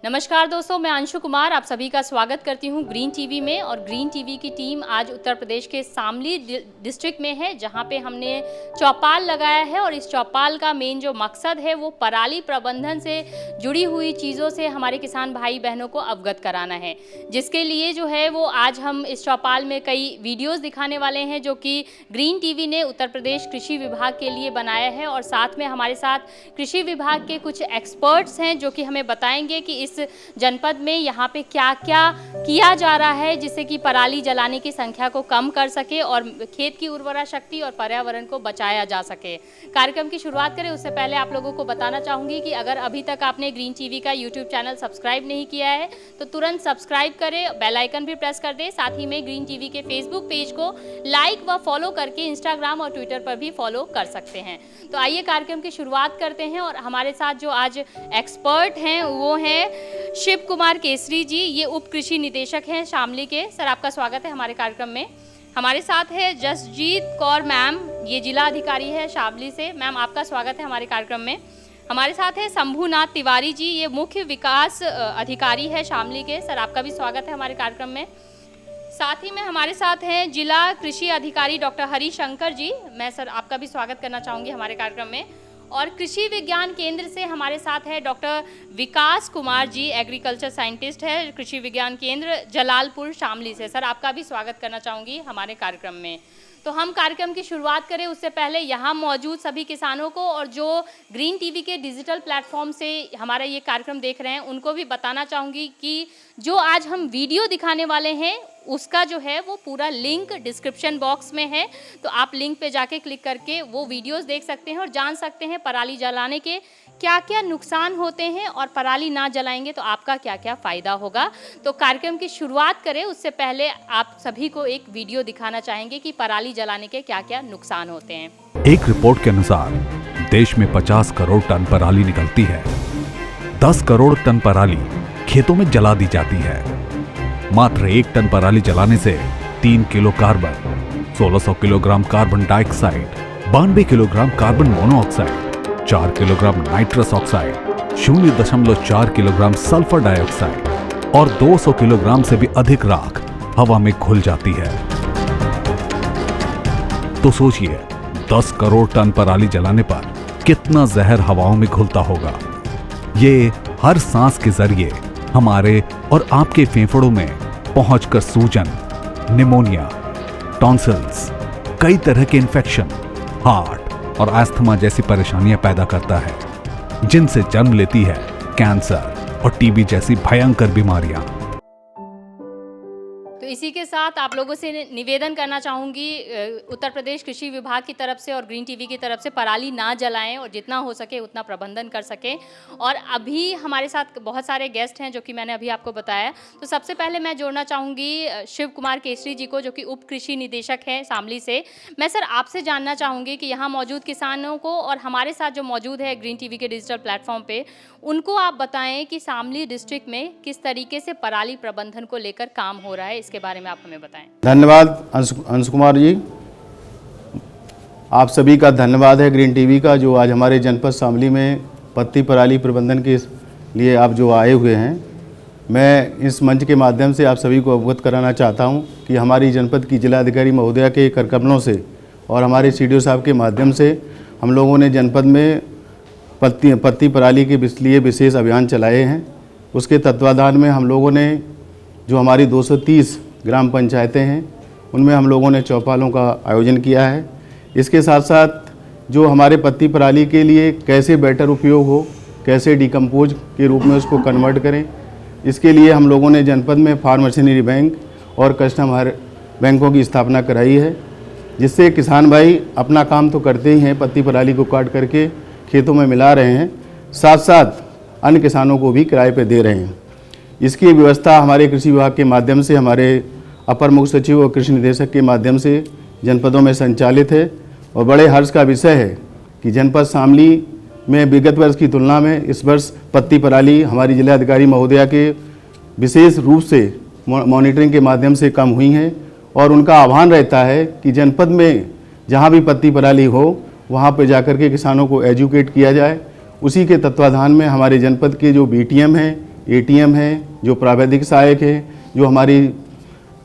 नमस्कार दोस्तों, मैं अंशु कुमार आप सभी का स्वागत करती हूं ग्रीन टीवी में। और ग्रीन टीवी की टीम आज उत्तर प्रदेश के शामली डिस्ट्रिक्ट में है, जहां पे हमने चौपाल लगाया है। और इस चौपाल का मेन जो मकसद है वो पराली प्रबंधन से जुड़ी हुई चीज़ों से हमारे किसान भाई बहनों को अवगत कराना है, जिसके लिए जो है वो आज हम इस चौपाल में कई वीडियोज़ दिखाने वाले हैं जो कि ग्रीन टीवी ने उत्तर प्रदेश कृषि विभाग के लिए बनाया है। और साथ में हमारे साथ कृषि विभाग के कुछ एक्सपर्ट्स हैं जो कि हमें बताएंगे कि इस जनपद में यहाँ पे क्या क्या किया जा रहा है जिससे कि पराली जलाने की संख्या को कम कर सके और खेत की उर्वरा शक्ति और पर्यावरण को बचाया जा सके। कार्यक्रम की शुरुआत करें उससे पहले आप लोगों को बताना चाहूँगी कि अगर अभी तक आपने ग्रीन टीवी का यूट्यूब चैनल सब्सक्राइब नहीं किया है तो तुरंत सब्सक्राइब करें, बेल आइकन भी प्रेस कर दें। साथ ही में ग्रीन टीवी के फेसबुक पेज को लाइक व फॉलो करके इंस्टाग्राम और ट्विटर पर भी फॉलो कर सकते हैं। तो आइए कार्यक्रम की शुरुआत करते हैं। और हमारे साथ जो आज एक्सपर्ट हैं वो हैं शिव कुमार केसरी जी, ये उप कृषि निदेशक हैं शामली के। सर, आपका स्वागत है हमारे कार्यक्रम में। हमारे साथ है जसजीत कौर मैम, ये जिला अधिकारी है शामली से। मैम, आपका स्वागत है हमारे कार्यक्रम में। हमारे साथ है शंभुनाथ तिवारी जी, ये मुख्य विकास अधिकारी है शामली के। सर, आपका भी स्वागत है हमारे कार्यक्रम में। साथ ही में हमारे साथ हैं जिला कृषि अधिकारी डॉक्टर हरिशंकर जी। मैं सर आपका भी स्वागत करना चाहूँगी हमारे कार्यक्रम में। और कृषि विज्ञान केंद्र से हमारे साथ है डॉक्टर विकास कुमार जी, एग्रीकल्चर साइंटिस्ट है कृषि विज्ञान केंद्र जलालपुर शामली से। सर, आपका भी स्वागत करना चाहूँगी हमारे कार्यक्रम में। तो हम कार्यक्रम की शुरुआत करें उससे पहले यहाँ मौजूद सभी किसानों को और जो ग्रीन टीवी के डिजिटल प्लेटफॉर्म से हमारा ये कार्यक्रम देख रहे हैं उनको भी बताना चाहूँगी कि जो आज हम वीडियो दिखाने वाले हैं उसका जो है वो पूरा लिंक डिस्क्रिप्शन बॉक्स में है। तो आप लिंक पे जाके क्लिक करके वो वीडियोस देख सकते हैं और जान सकते हैं पराली जलाने के क्या क्या नुकसान होते हैं और पराली ना जलाएंगे तो आपका क्या क्या फ़ायदा होगा। तो कार्यक्रम की शुरुआत करें उससे पहले आप सभी को एक वीडियो दिखाना चाहेंगे कि पराली जलाने के क्या क्या नुकसान होते हैं। एक रिपोर्ट के अनुसार देश में 50 करोड़ टन पराली निकलती है। 10 करोड़ टन पराली खेतों में जला दी जाती है। मात्र 1 टन पराली जलाने से 3 kilo carbon, 1600 kilogram carbon dioxide, 92 kilogram carbon monoxide, 4 kilogram nitrous oxide, 0.4 kilogram sulphur dioxide और 200 किलोग्राम से भी अधिक राख हवा में घुल जाती है। तो सोचिए 10 करोड़ टन पराली जलाने पर कितना जहर हवाओं में घुलता होगा। ये हर सांस के जरिए हमारे और आपके फेफड़ों में पहुंचकर सूजन, निमोनिया, टॉन्सिल्स, कई तरह के इन्फेक्शन, हार्ट और अस्थमा जैसी परेशानियां पैदा करता है, जिनसे जन्म लेती है कैंसर और टीबी जैसी भयंकर बीमारियां। तो इसी के साथ आप लोगों से निवेदन करना चाहूँगी उत्तर प्रदेश कृषि विभाग की तरफ से और ग्रीन टीवी की तरफ से पराली ना जलाएं और जितना हो सके उतना प्रबंधन कर सकें। और अभी हमारे साथ बहुत सारे गेस्ट हैं जो कि मैंने अभी आपको बताया। तो सबसे पहले मैं जोड़ना चाहूँगी शिव कुमार केसरी जी को, जो कि उप कृषि निदेशक हैं शामली से। मैं सर आपसे जानना चाहूँगी कि यहाँ मौजूद किसानों को और हमारे साथ जो मौजूद है ग्रीन टीवी के डिजिटल प्लेटफॉर्म पर, उनको आप बताएँ कि शामली डिस्ट्रिक्ट में किस तरीके से पराली प्रबंधन को लेकर काम हो रहा है, इसके बारे में आप हमें बताएं। धन्यवाद अंशु कुमार जी, आप सभी का धन्यवाद है ग्रीन टीवी का, जो आज हमारे जनपद शामली में पत्ती पराली प्रबंधन के लिए आप जो आए हुए हैं। मैं इस मंच के माध्यम से आप सभी को अवगत कराना चाहता हूं कि हमारी जनपद की जिलाधिकारी महोदया के करकमलों से और हमारे सीडीओ साहब के माध्यम से हम लोगों ने जनपद में पत्ती पराली के लिए विशेष अभियान चलाए हैं। उसके तत्वाधान में हम लोगों ने जो हमारी 230 ग्राम पंचायतें हैं उनमें हम लोगों ने चौपालों का आयोजन किया है। इसके साथ साथ जो हमारे पत्ती पराली के लिए कैसे बेटर उपयोग हो, कैसे डिकम्पोज के रूप में उसको कन्वर्ट करें, इसके लिए हम लोगों ने जनपद में फार्म मशीनरी बैंक और कस्टमर बैंकों की स्थापना कराई है, जिससे किसान भाई अपना काम तो करते ही हैं, पत्ती पराली को काट करके खेतों में मिला रहे हैं, साथ साथ अन्य किसानों को भी किराए पे दे रहे हैं। इसकी व्यवस्था हमारे कृषि विभाग के माध्यम से, हमारे अपर मुख्य सचिव और कृषि निदेशक के माध्यम से जनपदों में संचालित है। और बड़े हर्ष का विषय है कि जनपद शामली में विगत वर्ष की तुलना में इस वर्ष पत्ती पराली हमारी जिलाधिकारी महोदया के विशेष रूप से मॉनिटरिंग के माध्यम से कम हुई हैं। और उनका आह्वान रहता है कि जनपद में जहाँ भी पत्ती पराली हो वहाँ पर जाकर के किसानों को एजुकेट किया जाए। उसी के तत्वाधान में हमारे जनपद के जो बीटीएम हैं, एटीएम है, जो प्रावैधिक सहायक है, जो हमारी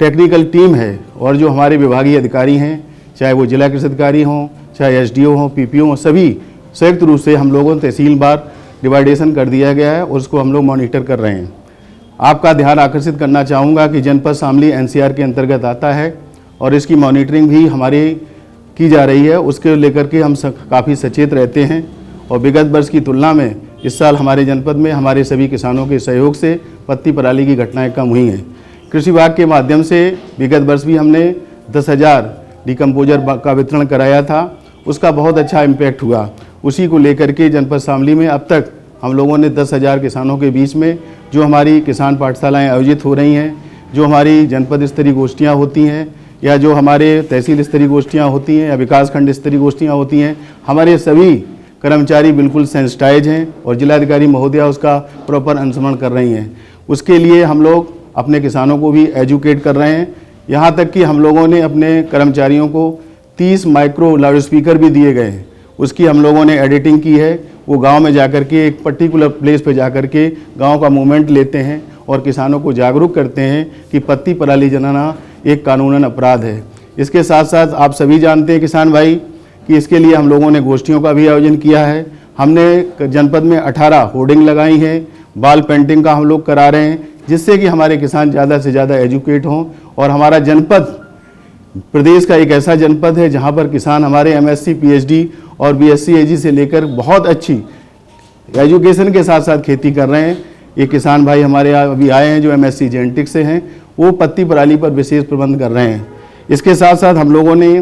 टेक्निकल टीम है और जो हमारे विभागीय अधिकारी हैं, चाहे वो जिला कृषि अधिकारी हों, चाहे एसडीओ हों, पीपीओ हों, सभी संयुक्त रूप से हम लोगों ने तहसीलवार डिवाइडेशन कर दिया गया है और उसको हम लोग मॉनिटर कर रहे हैं। आपका ध्यान आकर्षित करना चाहूँगा कि जनपद शामली एनसीआर के अंतर्गत आता है और इसकी मॉनिटरिंग भी हमारी की जा रही है। उसके लेकर के हम काफ़ी सचेत रहते हैं और विगत वर्ष की तुलना में इस साल हमारे जनपद में हमारे सभी किसानों के सहयोग से पत्ती पराली की घटनाएं कम हुई हैं। कृषि विभाग के माध्यम से विगत वर्ष भी हमने 10,000 डिकम्पोजर का वितरण कराया था, उसका बहुत अच्छा इम्पैक्ट हुआ। उसी को लेकर के जनपद शामली में अब तक हम लोगों ने 10,000 किसानों के बीच में जो हमारी किसान पाठशालाएँ आयोजित हो रही हैं, जो हमारी जनपद स्तरीय गोष्ठियाँ होती हैं या जो हमारे तहसील स्तरीय गोष्ठियाँ होती हैं या विकास खंड स्तरीय गोष्ठियाँ होती हैं, हमारे सभी कर्मचारी बिल्कुल सेंसिटाइज हैं और जिलाधिकारी महोदया उसका प्रॉपर अनुसरण कर रही हैं। उसके लिए हम लोग अपने किसानों को भी एजुकेट कर रहे हैं। यहाँ तक कि हम लोगों ने अपने कर्मचारियों को 30 माइक्रो लाउड स्पीकर भी दिए गए हैं। उसकी हम लोगों ने एडिटिंग की है। वो गांव में जाकर के एक पर्टिकुलर प्लेस पे जाकर के गांव का मूवमेंट लेते हैं और किसानों को जागरूक करते हैं कि पत्ती पराली जलाना एक कानूनन अपराध है। इसके साथ साथ आप सभी जानते हैं किसान भाई कि इसके लिए हम लोगों ने गोष्ठियों का भी आयोजन किया है। हमने जनपद में 18 होर्डिंग लगाई हैं, बाल पेंटिंग का हम लोग करा रहे हैं, जिससे कि हमारे किसान ज़्यादा से ज़्यादा एजुकेट हों और हमारा जनपद प्रदेश का एक ऐसा जनपद है जहां पर किसान हमारे एमएससी, पीएचडी और बीएससी एजी से लेकर बहुत अच्छी एजुकेशन के साथ साथ खेती कर रहे हैं। ये किसान भाई हमारे यहाँ अभी आए हैं जो एमएससी जेनेटिक्स से हैं, वो पत्ती पराली पर विशेष प्रबंध कर रहे हैं। इसके साथ साथ हम लोगों ने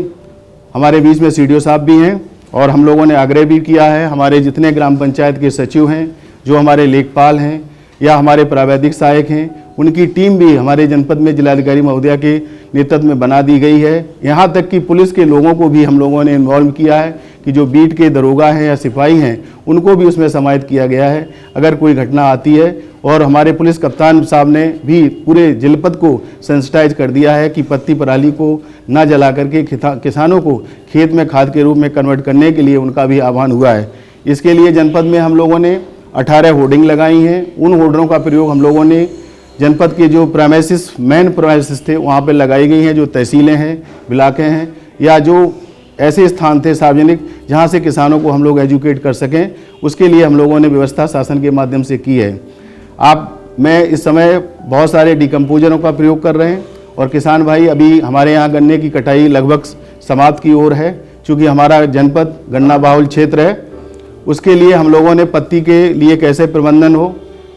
हमारे बीच में सीडीओ साहब भी हैं और हम लोगों ने आग्रह भी किया है, हमारे जितने ग्राम पंचायत के सचिव हैं, जो हमारे लेखपाल हैं या हमारे प्रावैधिक सहायक हैं, उनकी टीम भी हमारे जनपद में जिलाधिकारी महोदया के नेतृत्व में बना दी गई है। यहाँ तक कि पुलिस के लोगों को भी हम लोगों ने इन्वॉल्व किया है कि जो बीट के दरोगा हैं या सिपाही हैं, उनको भी उसमें समाहित किया गया है अगर कोई घटना आती है। और हमारे पुलिस कप्तान साहब ने भी पूरे जनपद को सेंसिटाइज कर दिया है कि पत्ती पराली को न जला करके किसानों को खेत में खाद के रूप में कन्वर्ट करने के लिए उनका भी आह्वान हुआ है। इसके लिए जनपद में हम लोगों ने 18 होर्डिंग लगाई हैं। उन होर्डरों का प्रयोग हम लोगों ने जनपद के जो प्रेमाइसिस, मेन प्रेमाइसिस थे वहाँ पर लगाई गई हैं, जो तहसीलें हैं, ब्लॉकें हैं या जो ऐसे स्थान थे सार्वजनिक जहाँ से किसानों को हम लोग एजुकेट कर सकें। उसके लिए हम लोगों ने व्यवस्था शासन के माध्यम से की है। मैं इस समय बहुत सारे डिकम्पोजरों का प्रयोग कर रहे हैं और किसान भाई अभी हमारे यहाँ गन्ने की कटाई लगभग समाप्त की ओर है। चूँकि हमारा जनपद गन्ना बाहुल क्षेत्र है, उसके लिए हम लोगों ने पत्ती के लिए कैसे प्रबंधन हो,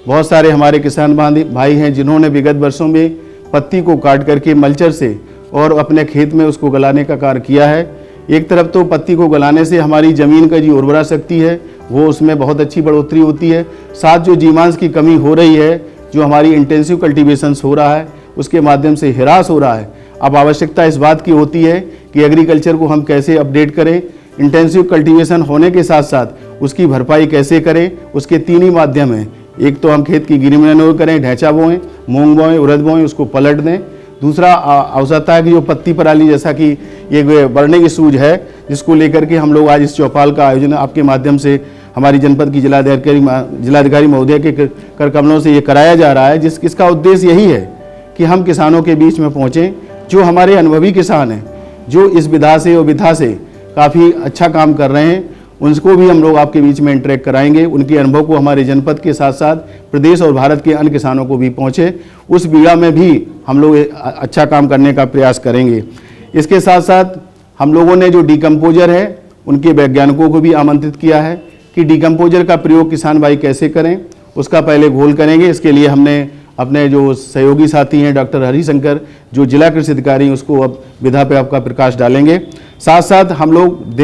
बहुत सारे हमारे किसान भाई हैं जिन्होंने विगत वर्षों में पत्ती को काट करके मल्चर से और अपने खेत में उसको गलाने का कार्य किया है। एक तरफ तो पत्ती को गलाने से हमारी ज़मीन का जो उर्वरा शक्ति है वो उसमें बहुत अच्छी बढ़ोतरी होती है, साथ जो जीवांश की कमी हो रही है, जो हमारी इंटेंसिव कल्टीवेशंस हो रहा है, उसके माध्यम से ह्रास हो रहा है। अब आवश्यकता इस बात की होती है कि एग्रीकल्चर को हम कैसे अपडेट करें, इंटेंसिव कल्टीवेशन होने के साथ साथ उसकी भरपाई कैसे करें। उसके 3 ही माध्यम हैं। एक तो हम खेत की गिरिमन करें, ढैंचा बोएं, मूंग बोएं, उड़द बोएं, उसको पलट दें। दूसरा आवश्यकता है कि जो पत्ती पराली जैसा कि ये बढ़ने की सूझ है, जिसको लेकर के हम लोग आज इस चौपाल का आयोजन आपके माध्यम से हमारी जनपद की जिलाधिकारी महोदय के कर कमलों से ये कराया जा रहा है, जिसका उद्देश्य यही है कि हम किसानों के बीच में पहुँचें। जो हमारे अनुभवी किसान हैं, जो इस विधा से और विधा से काफ़ी अच्छा काम कर रहे हैं, उनको भी हम लोग आपके बीच में इंटरेक्ट कराएंगे। उनके अनुभव को हमारे जनपद के साथ साथ प्रदेश और भारत के अन्य किसानों को भी पहुँचे, उस बीड़ा में भी हम लोग अच्छा काम करने का प्रयास करेंगे। इसके साथ साथ हम लोगों ने जो डिकम्पोजर है उनके वैज्ञानिकों को भी आमंत्रित किया है कि डिकम्पोजर का प्रयोग किसान भाई कैसे करें, उसका पहले घोल करेंगे। इसके लिए हमने अपने जो सहयोगी साथी हैं डॉक्टर हरिशंकर, जो जिला कृषि अधिकारी हैं, उसको अब विधा पे आपका प्रकाश डालेंगे। साथ साथ हम लोग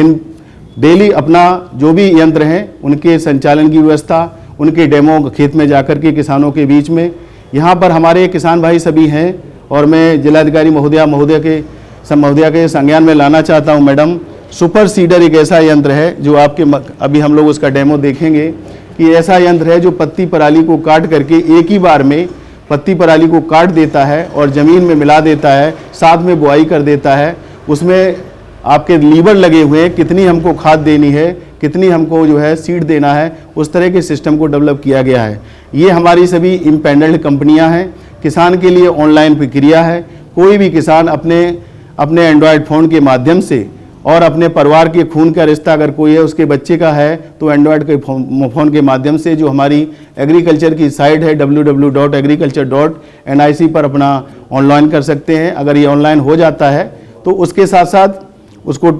डेली अपना जो भी यंत्र हैं उनके संचालन की व्यवस्था, उनके डेमो खेत में जाकर के किसानों के बीच में, यहाँ पर हमारे किसान भाई सभी हैं और मैं जिलाधिकारी महोदया के संज्ञान में लाना चाहता हूँ। मैडम, सुपर सीडर एक ऐसा यंत्र है जो आपके अभी हम लोग उसका डेमो देखेंगे कि ऐसा यंत्र है जो पत्ती पराली को काट करके एक ही बार में पत्ती पराली को काट देता है और ज़मीन में मिला देता है, साथ में बुआई कर देता है। उसमें आपके लीवर लगे हुए हैं, कितनी हमको खाद देनी है, कितनी हमको जो है सीड देना है, उस तरह के सिस्टम को डेवलप किया गया है। ये हमारी सभी इंडिपेंडेंट कंपनियां हैं। किसान के लिए ऑनलाइन प्रक्रिया है। कोई भी किसान अपने एंड्रॉयड फ़ोन के माध्यम से और अपने परिवार के खून का रिश्ता अगर कोई है, उसके बच्चे का है, तो एंड्रॉयड के फ़ोन के माध्यम से जो हमारी एग्रीकल्चर की साइट है www.agriculture.nic पर अपना ऑनलाइन कर सकते हैं। अगर ये ऑनलाइन हो जाता है तो उसके साथ साथ उसको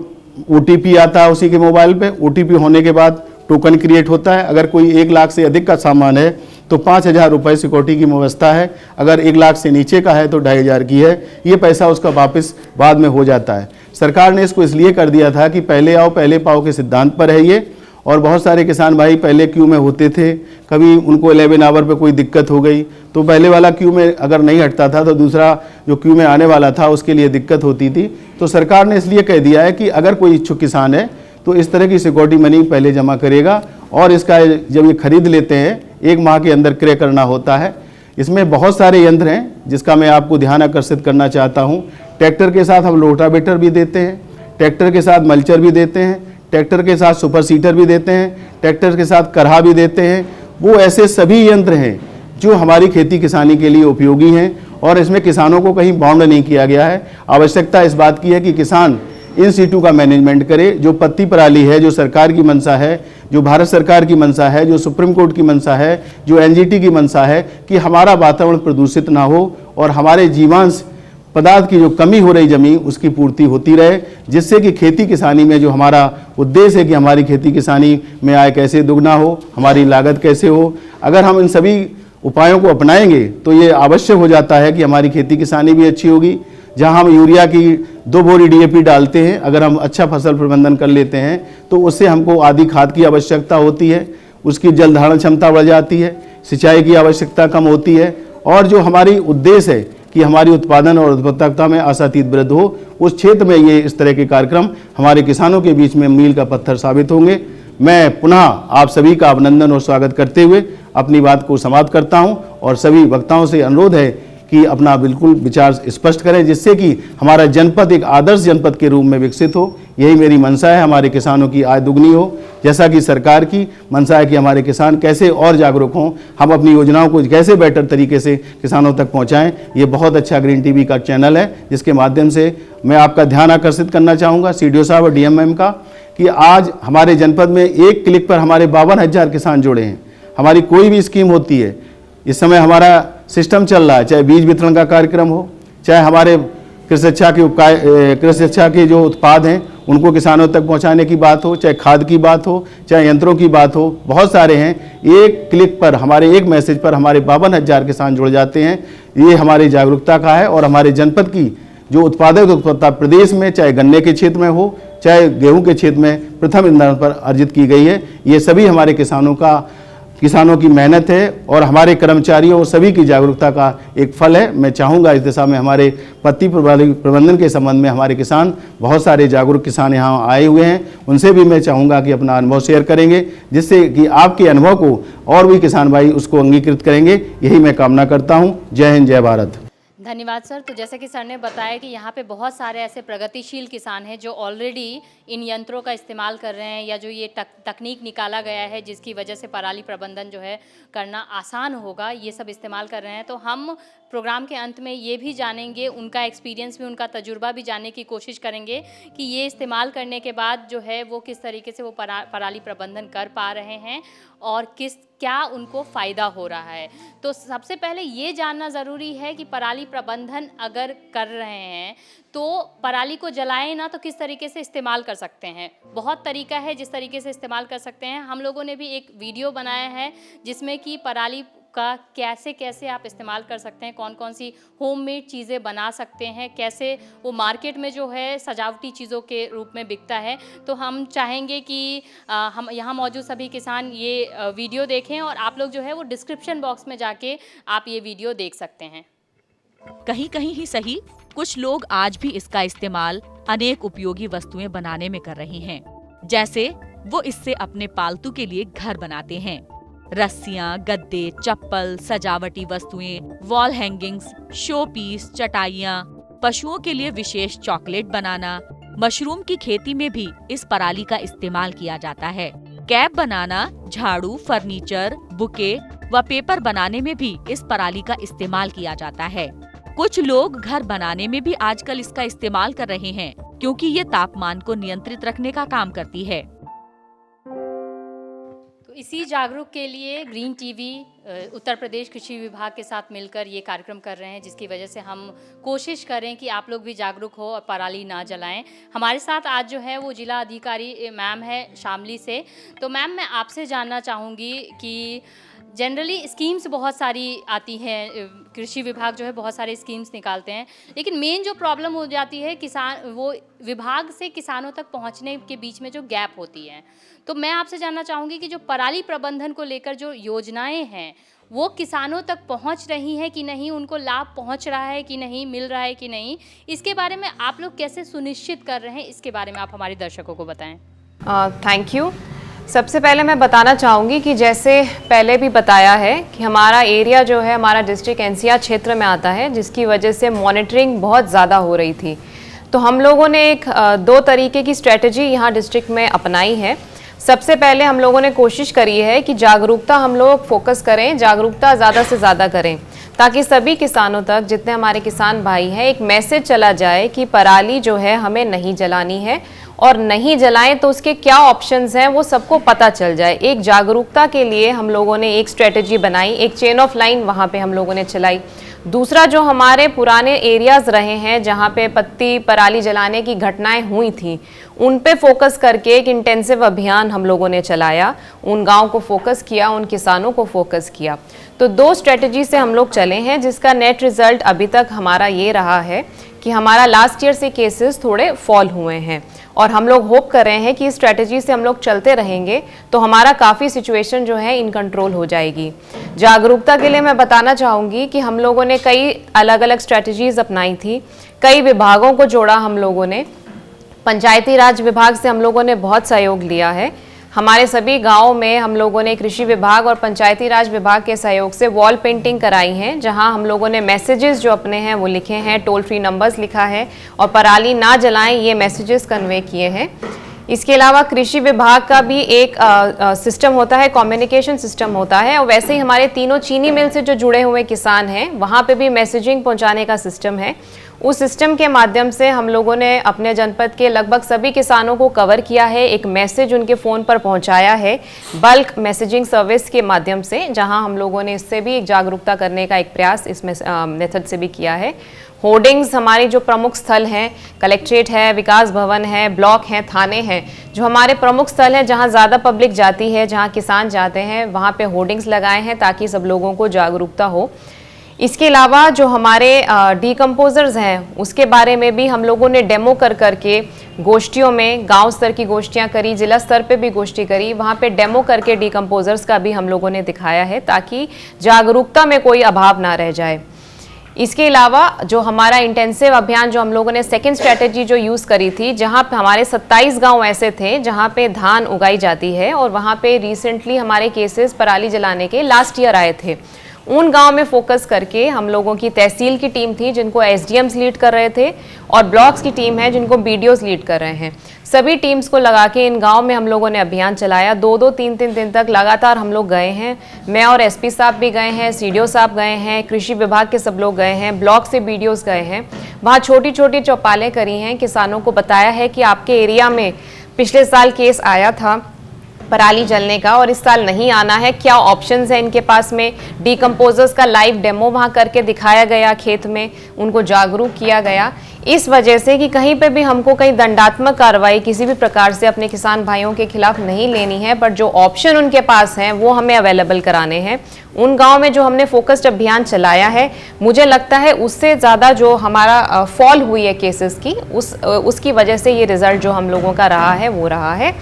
OTP आता है उसी के मोबाइल पे। OTP होने के बाद टोकन क्रिएट होता है। अगर कोई 1 लाख से अधिक का सामान है तो 5,000 रुपये सिक्योरिटी की व्यवस्था है। अगर 1 लाख से नीचे का है तो 2,500 की है। ये पैसा उसका वापस बाद में हो जाता है। सरकार ने इसको इसलिए कर दिया था कि पहले आओ पहले पाओ के सिद्धांत पर है ये। और बहुत सारे किसान भाई पहले क्यू में होते थे, कभी उनको 11 आवर पे कोई दिक्कत हो गई तो पहले वाला क्यू में अगर नहीं हटता था तो दूसरा जो क्यू में आने वाला था उसके लिए दिक्कत होती थी। तो सरकार ने इसलिए कह दिया है कि अगर कोई इच्छुक किसान है तो इस तरह की सिक्योरिटी मनी पहले जमा करेगा और इसका जब ये खरीद लेते हैं 1 माह के अंदर क्रय करना होता है। इसमें बहुत सारे यंत्र हैं जिसका मैं आपको ध्यान आकर्षित करना चाहता हूँ। ट्रैक्टर के साथ हम रोटावेटर भी देते हैं, ट्रैक्टर के साथ मल्चर भी देते हैं, ट्रैक्टर के साथ सुपर सीटर भी देते हैं, ट्रैक्टर के साथ करहा भी देते हैं। वो ऐसे सभी यंत्र हैं जो हमारी खेती किसानी के लिए उपयोगी हैं और इसमें किसानों को कहीं बाउंड नहीं किया गया है। आवश्यकता इस बात की है कि किसान इन सीटू का मैनेजमेंट करे। जो पत्ती पराली है, जो सरकार की मंशा है, जो भारत सरकार की मंशा है, जो सुप्रीम कोर्ट की मंशा है, जो NGT की मंशा है कि हमारा वातावरण प्रदूषित ना हो और हमारे जीवांश पदार्थ की जो कमी हो रही जमीन उसकी पूर्ति होती रहे, जिससे कि खेती किसानी में जो हमारा उद्देश्य है कि हमारी खेती किसानी में आय कैसे दुगना हो, हमारी लागत कैसे हो। अगर हम इन सभी उपायों को अपनाएंगे तो ये आवश्यक हो जाता है कि हमारी खेती किसानी भी अच्छी होगी। जहां हम यूरिया की 2 बोरी DAP डालते हैं, अगर हम अच्छा फसल प्रबंधन कर लेते हैं तो उससे हमको आदि खाद की आवश्यकता होती है, उसकी जल धारण क्षमता बढ़ जाती है, सिंचाई की आवश्यकता कम होती है और जो हमारी उद्देश्य है कि हमारी उत्पादन और उत्पादकता में आशातीत वृद्धि हो, उस क्षेत्र में ये इस तरह के कार्यक्रम हमारे किसानों के बीच में मील का पत्थर साबित होंगे। मैं पुनः आप सभी का अभिनंदन और स्वागत करते हुए अपनी बात को समाप्त करता हूं और सभी वक्ताओं से अनुरोध है कि अपना बिल्कुल विचार स्पष्ट करें, जिससे कि हमारा जनपद एक आदर्श जनपद के रूप में विकसित हो। यही मेरी मंशा है, हमारे किसानों की आय दुगनी हो, जैसा कि सरकार की मंशा है कि हमारे किसान कैसे और जागरूक हों, हम अपनी योजनाओं को कैसे बेहतर तरीके से किसानों तक पहुंचाएं। ये बहुत अच्छा ग्रीन टीवी का चैनल है जिसके माध्यम से मैं आपका ध्यान आकर्षित करना चाहूँगा CDO साहब और DMM का कि आज हमारे जनपद में एक क्लिक पर हमारे 52,000 किसान जुड़े हैं। हमारी कोई भी स्कीम होती है, इस समय हमारा सिस्टम चल रहा है, चाहे बीज वितरण का कार्यक्रम हो, चाहे हमारे कृषि शिक्षा के जो उत्पाद हैं उनको किसानों तक पहुंचाने की बात हो, चाहे खाद की बात हो, चाहे यंत्रों की बात हो, बहुत सारे हैं। एक क्लिक पर हमारे एक मैसेज पर हमारे 52,000 किसान जुड़ जाते हैं। ये हमारी जागरूकता का है और हमारे जनपद की जो उत्पादकता प्रदेश में चाहे गन्ने के क्षेत्र में हो, चाहे गेहूं के क्षेत्र में प्रथम स्थान पर अर्जित की गई है। ये सभी हमारे किसानों की मेहनत है और हमारे कर्मचारियों और सभी की जागरूकता का एक फल है। मैं चाहूँगा इस दिशा में हमारे पत्ती प्रबंधन के संबंध में हमारे किसान, बहुत सारे जागरूक किसान यहाँ आए हुए हैं, उनसे भी मैं चाहूँगा कि अपना अनुभव शेयर करेंगे, जिससे कि आपके अनुभव को और भी किसान भाई उसको अंगीकृत करेंगे। यही मैं कामना करता हूँ। जय हिंद, जय भारत। धन्यवाद सर। तो जैसे कि सर ने बताया कि यहाँ पे बहुत सारे ऐसे प्रगतिशील किसान हैं जो ऑलरेडी इन यंत्रों का इस्तेमाल कर रहे हैं, या जो ये तकनीक निकाला गया है जिसकी वजह से पराली प्रबंधन जो है करना आसान होगा, ये सब इस्तेमाल कर रहे हैं। तो हम प्रोग्राम के अंत में ये भी जानेंगे, उनका एक्सपीरियंस भी, उनका तजुर्बा भी जानने की कोशिश करेंगे कि ये इस्तेमाल करने के बाद जो है वो किस तरीके से वो पराली प्रबंधन कर पा रहे हैं और क्या उनको फ़ायदा हो रहा है। तो सबसे पहले ये जानना ज़रूरी है कि पराली प्रबंधन अगर कर रहे हैं तो पराली को जलाएं ना तो किस तरीके से इस्तेमाल कर सकते हैं। बहुत तरीका है जिस तरीके से इस्तेमाल कर सकते हैं। हम लोगों ने भी एक वीडियो बनाया है जिसमें कि पराली का कैसे आप इस्तेमाल कर सकते हैं, कौन कौन सी होममेड चीज़ें बना सकते हैं, कैसे वो मार्केट में जो है सजावटी चीज़ों के रूप में बिकता है। तो हम चाहेंगे कि हम यहाँ मौजूद सभी किसान ये वीडियो देखें और आप लोग जो है वो डिस्क्रिप्शन बॉक्स में जाके आप ये वीडियो देख सकते हैं। कहीं कहीं ही सही, कुछ लोग आज भी इसका इस्तेमाल अनेक उपयोगी वस्तुएं बनाने में कर रहे हैं। जैसे वो इससे अपने पालतू के लिए घर बनाते हैं। रस्सियां, गद्दे, चप्पल, सजावटी वस्तुएं, वॉल हैंगिंग्स, शो पीस, चटाइयां, पशुओं के लिए विशेष चॉकलेट बनाना, मशरूम की खेती में भी इस पराली का इस्तेमाल किया जाता है। कैप बनाना, झाड़ू, फर्नीचर, बुके व पेपर बनाने में भी इस पराली का इस्तेमाल किया जाता है। कुछ लोग घर बनाने में भी आजकल इसका इस्तेमाल कर रहे हैं, क्योंकि ये तापमान को नियंत्रित रखने का काम करती है। तो इसी जागरूक के लिए ग्रीन टीवी उत्तर प्रदेश कृषि विभाग के साथ मिलकर ये कार्यक्रम कर रहे हैं, जिसकी वजह से हम कोशिश करें कि आप लोग भी जागरूक हो और पराली ना जलाएं। हमारे साथ आज जो है वो जिला अधिकारी मैम है शामली से। तो मैम, मैं आपसे जानना चाहूँगी कि जनरली स्कीम्स बहुत सारी आती हैं, कृषि विभाग जो है बहुत सारे स्कीम्स निकालते हैं, लेकिन मेन जो प्रॉब्लम हो जाती है किसान, वो विभाग से किसानों तक पहुंचने के बीच में जो गैप होती है। तो मैं आपसे जानना चाहूँगी कि जो पराली प्रबंधन को लेकर जो योजनाएं हैं वो किसानों तक पहुंच रही हैं कि नहीं, उनको लाभ पहुंच रहा है कि नहीं, मिल रहा है कि नहीं, इसके बारे में आप लोग कैसे सुनिश्चित कर रहे हैं, इसके बारे में आप हमारे दर्शकों को बताएं। Thank you. सबसे पहले मैं बताना चाहूँगी कि जैसे पहले भी बताया है कि हमारा एरिया जो है हमारा डिस्ट्रिक्ट एनसीआर क्षेत्र में आता है, जिसकी वजह से मॉनिटरिंग बहुत ज़्यादा हो रही थी। तो हम लोगों ने एक 2 तरीके की स्ट्रेटजी यहाँ डिस्ट्रिक्ट में अपनाई है। सबसे पहले हम लोगों ने कोशिश करी है कि जागरूकता हम लोग फोकस करें, जागरूकता ज़्यादा से ज़्यादा करें, ताकि सभी किसानों तक, जितने हमारे किसान भाई हैं, एक मैसेज चला जाए कि पराली जो है हमें नहीं जलानी है, और नहीं जलाएं तो उसके क्या ऑप्शंस हैं वो सबको पता चल जाए। एक जागरूकता के लिए हम लोगों ने एक स्ट्रेटजी बनाई, एक चेन ऑफ लाइन वहाँ पे हम लोगों ने चलाई। दूसरा, जो हमारे पुराने एरियाज़ रहे हैं जहाँ पे पत्ती पराली जलाने की घटनाएं हुई थी, उन पे फोकस करके एक इंटेंसिव अभियान हम लोगों ने चलाया, उन गाँव को फोकस किया, उन किसानों को फोकस किया। तो 2 स्ट्रेटजी से हम लोग चले हैं, जिसका नेट रिजल्ट अभी तक हमारा ये रहा है कि हमारा लास्ट ईयर से केसेस थोड़े फॉल हुए हैं, और हम लोग होप कर रहे हैं कि इस स्ट्रेटजी से हम लोग चलते रहेंगे तो हमारा काफ़ी सिचुएशन जो है इन कंट्रोल हो जाएगी। जागरूकता के लिए मैं बताना चाहूँगी कि हम लोगों ने कई अलग अलग स्ट्रेटजीज़ अपनाई थी, कई विभागों को जोड़ा हम लोगों ने। पंचायती राज विभाग से हम लोगों ने बहुत सहयोग लिया है। हमारे सभी गाँव में हम लोगों ने कृषि विभाग और पंचायती राज विभाग के सहयोग से वॉल पेंटिंग कराई हैं, जहां हम लोगों ने मैसेजेस जो अपने हैं वो लिखे हैं, टोल फ्री नंबर्स लिखा है, और पराली ना जलाएं ये मैसेजेस कन्वे किए हैं। इसके अलावा कृषि विभाग का भी एक सिस्टम होता है, कम्युनिकेशन सिस्टम होता है, और वैसे ही हमारे तीनों चीनी मिल से जो जुड़े हुए किसान हैं वहाँ पे भी मैसेजिंग पहुँचाने का सिस्टम है। उस सिस्टम के माध्यम से हम लोगों ने अपने जनपद के लगभग सभी किसानों को कवर किया है, एक मैसेज उनके फ़ोन पर पहुंचाया है बल्क मैसेजिंग सर्विस के माध्यम से, जहां हम लोगों ने इससे भी एक जागरूकता करने का एक प्रयास इस मेथड से भी किया है। होर्डिंग्स हमारे जो प्रमुख स्थल हैं, कलेक्ट्रेट है, विकास भवन है, ब्लॉक हैं, थाने हैं, जो हमारे प्रमुख स्थल हैं जहां ज़्यादा पब्लिक जाती है, जहां किसान जाते हैं, वहां पे होर्डिंग्स लगाए हैं ताकि सब लोगों को जागरूकता हो। इसके अलावा जो हमारे डीकम्पोजर्स हैं उसके बारे में भी हम लोगों ने डेमो कर करके गोष्ठियों में, गांव स्तर की गोष्ठियां करी, जिला स्तर पे भी गोष्ठी करी, वहां पे डेमो करके डीकम्पोजर्स का भी हम लोगों ने दिखाया है, ताकि जागरूकता में कोई अभाव ना रह जाए। इसके अलावा जो हमारा इंटेंसिव अभियान जो हम लोगों ने सेकेंड स्ट्रेटेजी जो यूज़ करी थी, जहाँ पे हमारे 27 गांव ऐसे थे जहाँ पे धान उगाई जाती है, और वहाँ पे रिसेंटली हमारे केसेस पराली जलाने के लास्ट ईयर आए थे। उन गांव में फोकस करके हम लोगों की तहसील की टीम थी जिनको एसडीएम्स लीड कर रहे थे, और ब्लॉक्स की टीम है जिनको बीडीओस लीड कर रहे हैं। सभी टीम्स को लगा के इन गांव में हम लोगों ने अभियान चलाया। 2-2, 3-3 दिन तक लगातार हम लोग गए हैं। मैं और एसपी साहब भी गए हैं, सीडीओ साहब गए हैं, कृषि विभाग के सब लोग गए हैं, ब्लॉक से बीडीओस गए हैं। वहाँ छोटी छोटी चौपालें करी हैं, किसानों को बताया है कि आपके एरिया में पिछले साल केस आया था पराली जलने का और इस साल नहीं आना है, क्या ऑप्शंस हैं इनके पास में। डीकम्पोजर्स का लाइव डेमो वहाँ करके दिखाया गया, खेत में उनको जागरूक किया गया, इस वजह से कि कहीं पे भी हमको कहीं दंडात्मक कार्रवाई किसी भी प्रकार से अपने किसान भाइयों के खिलाफ नहीं लेनी है, बट जो ऑप्शन उनके पास हैं वो हमें अवेलेबल कराने हैं। उन गांव में जो हमने फोकस्ड अभियान चलाया है, मुझे लगता है उससे ज़्यादा जो हमारा फॉल हुई है केसेस की, उसकी वजह से ये रिजल्ट जो हम लोगों का रहा है वो रहा है।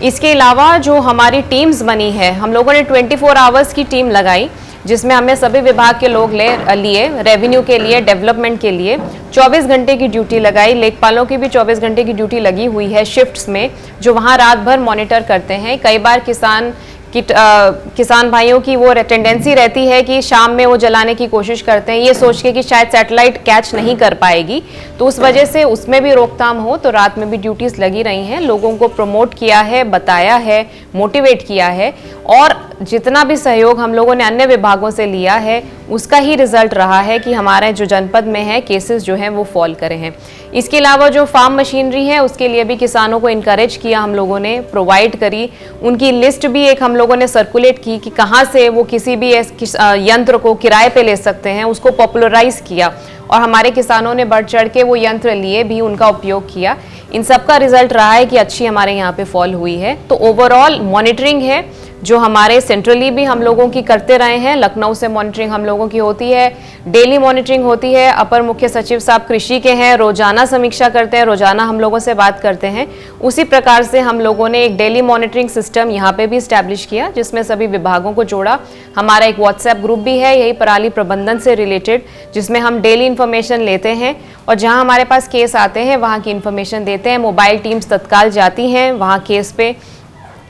इसके अलावा जो हमारी टीम्स बनी है, हम लोगों ने 24 आवर्स की टीम लगाई, जिसमें हमें सभी विभाग के लोग लिए, रेवेन्यू के लिए, डेवलपमेंट के लिए 24 घंटे की ड्यूटी लगाई। लेखपालों की भी 24 घंटे की ड्यूटी लगी हुई है शिफ्ट्स में, जो वहाँ रात भर मॉनिटर करते हैं। कई बार किसान किसान भाइयों की वो टेंडेंसी रहती है कि शाम में वो जलाने की कोशिश करते हैं ये सोच के कि शायद सैटेलाइट कैच नहीं कर पाएगी, तो उस वजह से उसमें भी रोकथाम हो। तो रात में भी ड्यूटीज लगी रही हैं, लोगों को प्रमोट किया है, बताया है, मोटिवेट किया है, और जितना भी सहयोग हम लोगों ने अन्य विभागों से लिया है उसका ही रिजल्ट रहा है कि हमारे जो जनपद में है केसेस जो हैं वो फॉल करे हैं। इसके अलावा जो फार्म मशीनरी है उसके लिए भी किसानों को इनकरेज किया, हम लोगों ने प्रोवाइड करी, उनकी लिस्ट भी एक हम लोगों ने सर्कुलेट की कि कहाँ से वो किसी भी यंत्र को किराए पे ले सकते हैं, उसको पॉपुलराइज किया और हमारे किसानों ने बढ़ चढ़ के वो यंत्र लिए भी, उनका उपयोग किया। इन सब का रिजल्ट रहा है कि अच्छी हमारे यहाँ पे फॉल हुई है। तो ओवरऑल मॉनिटरिंग है जो हमारे सेंट्रली भी हम लोगों की करते रहे हैं, लखनऊ से मॉनिटरिंग हम लोगों की होती है, डेली मॉनिटरिंग होती है। अपर मुख्य सचिव साहब कृषि के हैं, रोजाना समीक्षा करते हैं, रोजाना हम लोगों से बात करते हैं। उसी प्रकार से हम लोगों ने एक डेली मॉनिटरिंग सिस्टम यहाँ पे भी स्टैब्लिश किया जिसमें सभी विभागों को जोड़ा। हमारा एक व्हाट्सएप ग्रुप भी है यही पराली प्रबंधन से रिलेटेड, जिसमें हम डेली इन्फॉर्मेशन लेते हैं और जहाँ हमारे पास केस आते हैं वहाँ की इन्फॉर्मेशन देते हैं। मोबाइल टीम्स तत्काल जाती हैं वहाँ केस पे,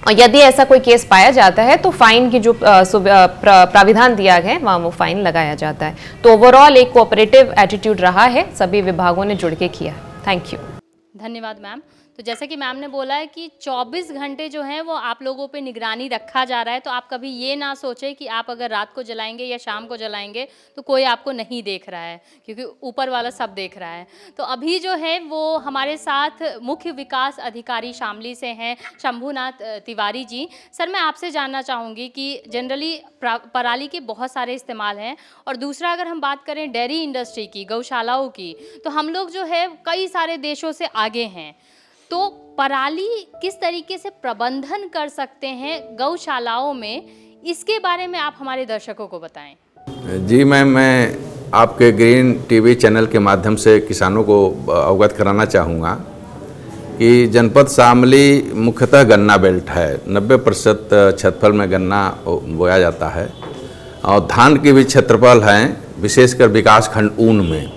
और यदि ऐसा कोई केस पाया जाता है तो फाइन की जो प्राविधान दिया गया है वहाँ वो फाइन लगाया जाता है। तो ओवरऑल एक कोऑपरेटिव एटीट्यूड रहा है, सभी विभागों ने जुड़ के किया। Thank you. धन्यवाद मैम। तो जैसे कि मैम ने बोला है कि 24 घंटे जो हैं वो आप लोगों पे निगरानी रखा जा रहा है, तो आप कभी ये ना सोचें कि आप अगर रात को जलाएंगे या शाम को जलाएंगे तो कोई आपको नहीं देख रहा है, क्योंकि ऊपर वाला सब देख रहा है। तो अभी जो है वो हमारे साथ मुख्य विकास अधिकारी शामली से हैं शंभुनाथ तिवारी जी। सर, मैं आपसे जानना चाहूँगी कि जनरली पराली के बहुत सारे इस्तेमाल हैं, और दूसरा अगर हम बात करें डेयरी इंडस्ट्री की, गौशालाओं की, तो हम लोग जो है कई सारे देशों से आगे हैं। तो पराली किस तरीके से प्रबंधन कर सकते हैं गौशालाओं में, इसके बारे में आप हमारे दर्शकों को बताएं। जी मैम, मैं आपके ग्रीन टीवी चैनल के माध्यम से किसानों को अवगत कराना चाहूँगा कि जनपद शामली मुख्यतः गन्ना बेल्ट है। 90% क्षेत्रफल में गन्ना बोया जाता है और धान के भी क्षेत्रफल हैं, विशेषकर विकास खंड ऊन में।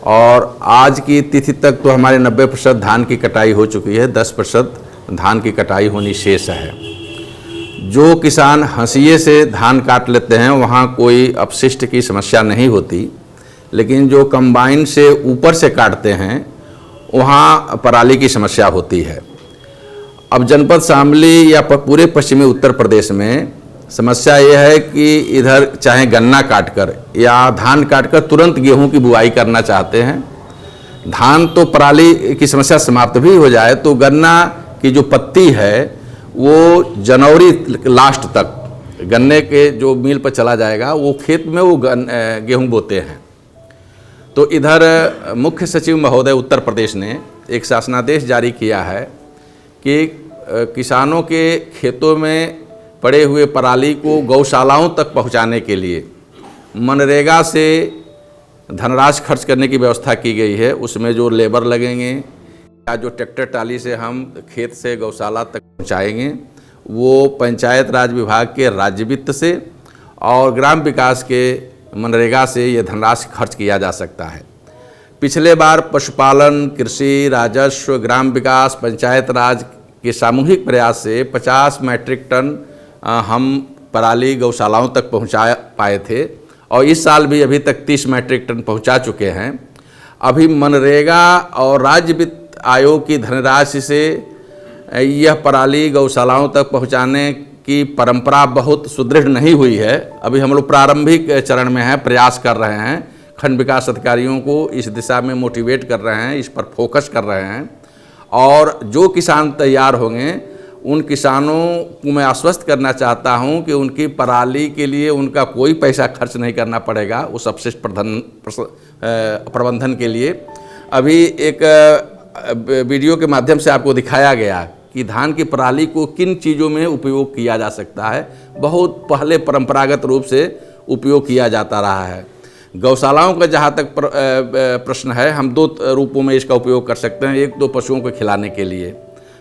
और आज की तिथि तक तो हमारे 90% धान की कटाई हो चुकी है, 10% धान की कटाई होनी शेष है। जो किसान हंसिये से धान काट लेते हैं वहाँ कोई अपशिष्ट की समस्या नहीं होती, लेकिन जो कंबाइन से ऊपर से काटते हैं वहाँ पराली की समस्या होती है। अब जनपद शामली या पूरे पश्चिमी उत्तर प्रदेश में समस्या यह है कि इधर चाहे गन्ना काटकर या धान काटकर तुरंत गेहूं की बुआई करना चाहते हैं। धान तो पराली की समस्या समाप्त भी हो जाए तो गन्ना की जो पत्ती है वो जनवरी लास्ट तक गन्ने के जो मिल पर चला जाएगा, वो खेत में वो गेहूं बोते हैं। तो इधर मुख्य सचिव महोदय उत्तर प्रदेश ने एक शासनादेश जारी किया है कि किसानों के खेतों में पड़े हुए पराली को गौशालाओं तक पहुंचाने के लिए मनरेगा से धनराशि खर्च करने की व्यवस्था की गई है। उसमें जो लेबर लगेंगे या जो ट्रैक्टर ट्राली से हम खेत से गौशाला तक पहुंचाएंगे, वो पंचायत राज विभाग के राज्य वित्त से और ग्राम विकास के मनरेगा से ये धनराशि खर्च किया जा सकता है। पिछले बार पशुपालन, कृषि, राजस्व, ग्राम विकास, पंचायत राज के सामूहिक प्रयास से 50 मैट्रिक टन हम पराली गौशालाओं तक पहुंचा पाए थे और इस साल भी अभी तक 30 मैट्रिक टन पहुंचा चुके हैं। अभी मनरेगा और राज्य वित्त आयोग की धनराशि से यह पराली गौशालाओं तक पहुंचाने की परंपरा बहुत सुदृढ़ नहीं हुई है। अभी हम लोग प्रारंभिक चरण में हैं, प्रयास कर रहे हैं, खंड विकास अधिकारियों को इस दिशा में मोटिवेट कर रहे हैं, इस पर फोकस कर रहे हैं। और जो किसान तैयार होंगे उन किसानों को मैं आश्वस्त करना चाहता हूं कि उनकी पराली के लिए उनका कोई पैसा खर्च नहीं करना पड़ेगा उस अपशिष्ट प्रबंधन के लिए। अभी एक वीडियो के माध्यम से आपको दिखाया गया कि धान की पराली को किन चीज़ों में उपयोग किया जा सकता है। बहुत पहले परंपरागत रूप से उपयोग किया जाता रहा है। गौशालाओं का जहाँ तक प्रश्न है, हम 2 रूपों में इसका उपयोग कर सकते हैं। एक तो पशुओं को खिलाने के लिए,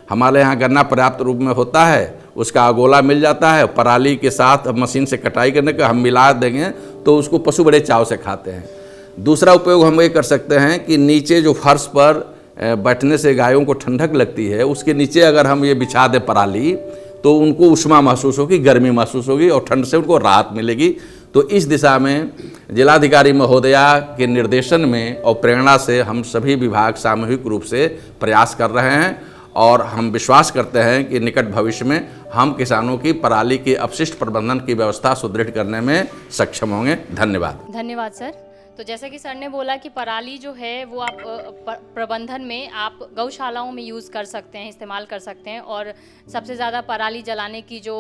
हमारे यहाँ गन्ना पर्याप्त रूप में होता है, उसका अगोला मिल जाता है, पराली के साथ मशीन से कटाई करने का हम मिला देंगे तो उसको पशु बड़े चाव से खाते हैं। दूसरा उपयोग हम ये कर सकते हैं कि नीचे जो फर्श पर बैठने से गायों को ठंडक लगती है, उसके नीचे अगर हम ये बिछा दें पराली तो उनको उष्मा महसूस होगी, गर्मी महसूस होगी और ठंड से उनको राहत मिलेगी। तो इस दिशा में जिलाधिकारी महोदया के निर्देशन में और प्रेरणा से हम सभी विभाग सामूहिक रूप से प्रयास कर रहे हैं और हम विश्वास करते हैं कि निकट भविष्य में हम किसानों की पराली के अपशिष्ट प्रबंधन की व्यवस्था सुदृढ़ करने में सक्षम होंगे। धन्यवाद। धन्यवाद सर। तो जैसा कि सर ने बोला कि पराली जो है वो आप प्रबंधन में आप गौशालाओं में यूज़ कर सकते हैं, इस्तेमाल कर सकते हैं, और सबसे ज़्यादा पराली जलाने की जो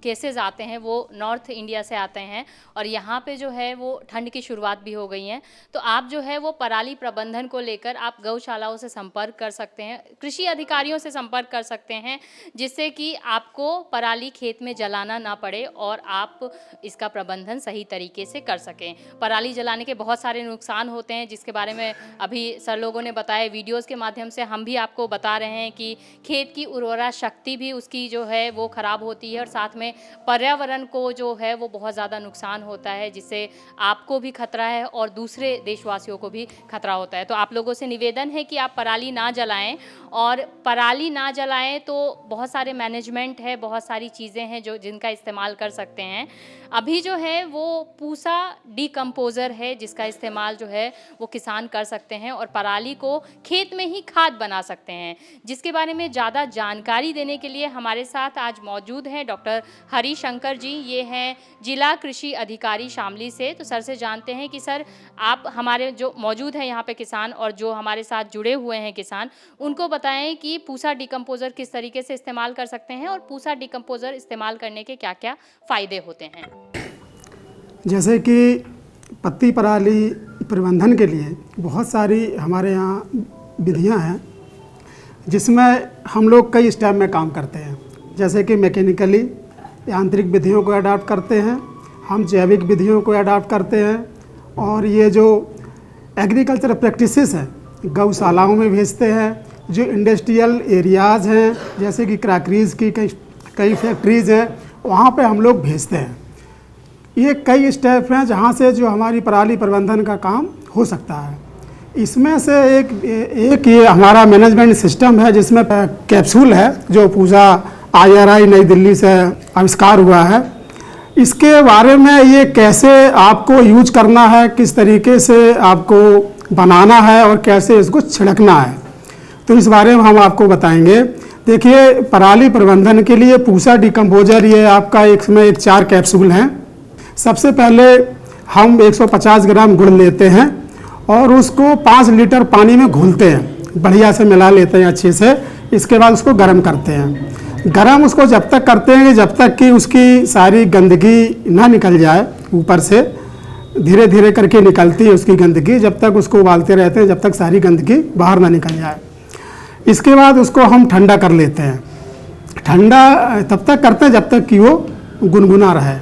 केसेस आते हैं वो नॉर्थ इंडिया से आते हैं, और यहाँ पे जो है वो ठंड की शुरुआत भी हो गई है। तो आप जो है वो पराली प्रबंधन को लेकर आप गौशालाओं से संपर्क कर सकते हैं, कृषि अधिकारियों से संपर्क कर सकते हैं, जिससे कि आपको पराली खेत में जलाना ना पड़े और आप इसका प्रबंधन सही तरीके से कर सकें। पराली जलाने के बहुत सारे नुकसान होते हैं, जिसके बारे में अभी सर लोगों ने बताया, वीडियोस के माध्यम से हम भी आपको बता रहे हैं कि खेत की उर्वरा शक्ति भी उसकी जो है वो ख़राब होती है, और साथ में पर्यावरण को जो है वो बहुत ज़्यादा नुकसान होता है, जिससे आपको भी खतरा है और दूसरे देशवासियों को भी खतरा होता है। तो आप लोगों से निवेदन है कि आप पराली ना जलाएं, और पराली ना जलाएं तो बहुत सारे मैनेजमेंट है, बहुत सारी चीज़ें हैं जो जिनका इस्तेमाल कर सकते हैं। अभी जो है वो पूसा डिकम्पोज़र है जिसका इस्तेमाल जो है वो किसान कर सकते हैं और पराली को खेत में ही खाद बना सकते हैं, जिसके बारे में ज़्यादा जानकारी देने के लिए हमारे साथ आज मौजूद हैं डॉक्टर हरिशंकर जी। ये हैं जिला कृषि अधिकारी शामली से। तो सर से जानते हैं कि सर आप हमारे जो मौजूद हैं यहाँ पे किसान और जो हमारे साथ जुड़े हुए हैं किसान, उनको बताएं कि पूसा डिकम्पोज़र किस तरीके से इस्तेमाल कर सकते हैं और पूसा डिकम्पोज़र इस्तेमाल करने के क्या क्या फ़ायदे होते हैं। जैसे कि पत्ती पराली प्रबंधन के लिए बहुत सारी हमारे यहाँ विधियाँ हैं, जिसमें हम लोग कई स्टेप में काम करते हैं। जैसे कि मैकेनिकली यांत्रिक विधियों को अडॉप्ट करते हैं, हम जैविक विधियों को अडॉप्ट करते हैं, और ये जो एग्रीकल्चर प्रैक्टिसेस हैं गौशालाओं में भेजते हैं। जो इंडस्ट्रियल एरियाज़ हैं जैसे कि क्रैकरीज़ की कई फैक्ट्रीज़ हैं, वहाँ पे हम लोग भेजते हैं। ये कई स्टेप हैं जहाँ से जो हमारी पराली प्रबंधन का काम हो सकता है। इसमें से एक ये हमारा मैनेजमेंट सिस्टम है जिसमें कैप्सूल है जो पूजा IRI नई दिल्ली से आविष्कार हुआ है। इसके बारे में ये कैसे आपको यूज करना है, किस तरीके से आपको बनाना है और कैसे इसको छिड़कना है, तो इस बारे में हम आपको बताएंगे। देखिए, पराली प्रबंधन के लिए पूसा डिकम्पोजर ये आपका इसमें 4 कैप्सूल हैं। सबसे पहले हम 150 ग्राम गुड़ लेते हैं और उसको 5 लीटर पानी में घुलते हैं, बढ़िया से मिला लेते हैं अच्छे से। इसके बाद उसको गर्म करते हैं। गर्म उसको जब तक करते हैं जब तक कि उसकी सारी गंदगी ना निकल जाए, ऊपर से धीरे धीरे करके निकलती है उसकी गंदगी, जब तक उसको उबालते रहते हैं जब तक सारी गंदगी बाहर ना निकल जाए। इसके बाद उसको हम ठंडा कर लेते हैं। ठंडा तब तक करते हैं जब तक कि वो गुनगुना रहे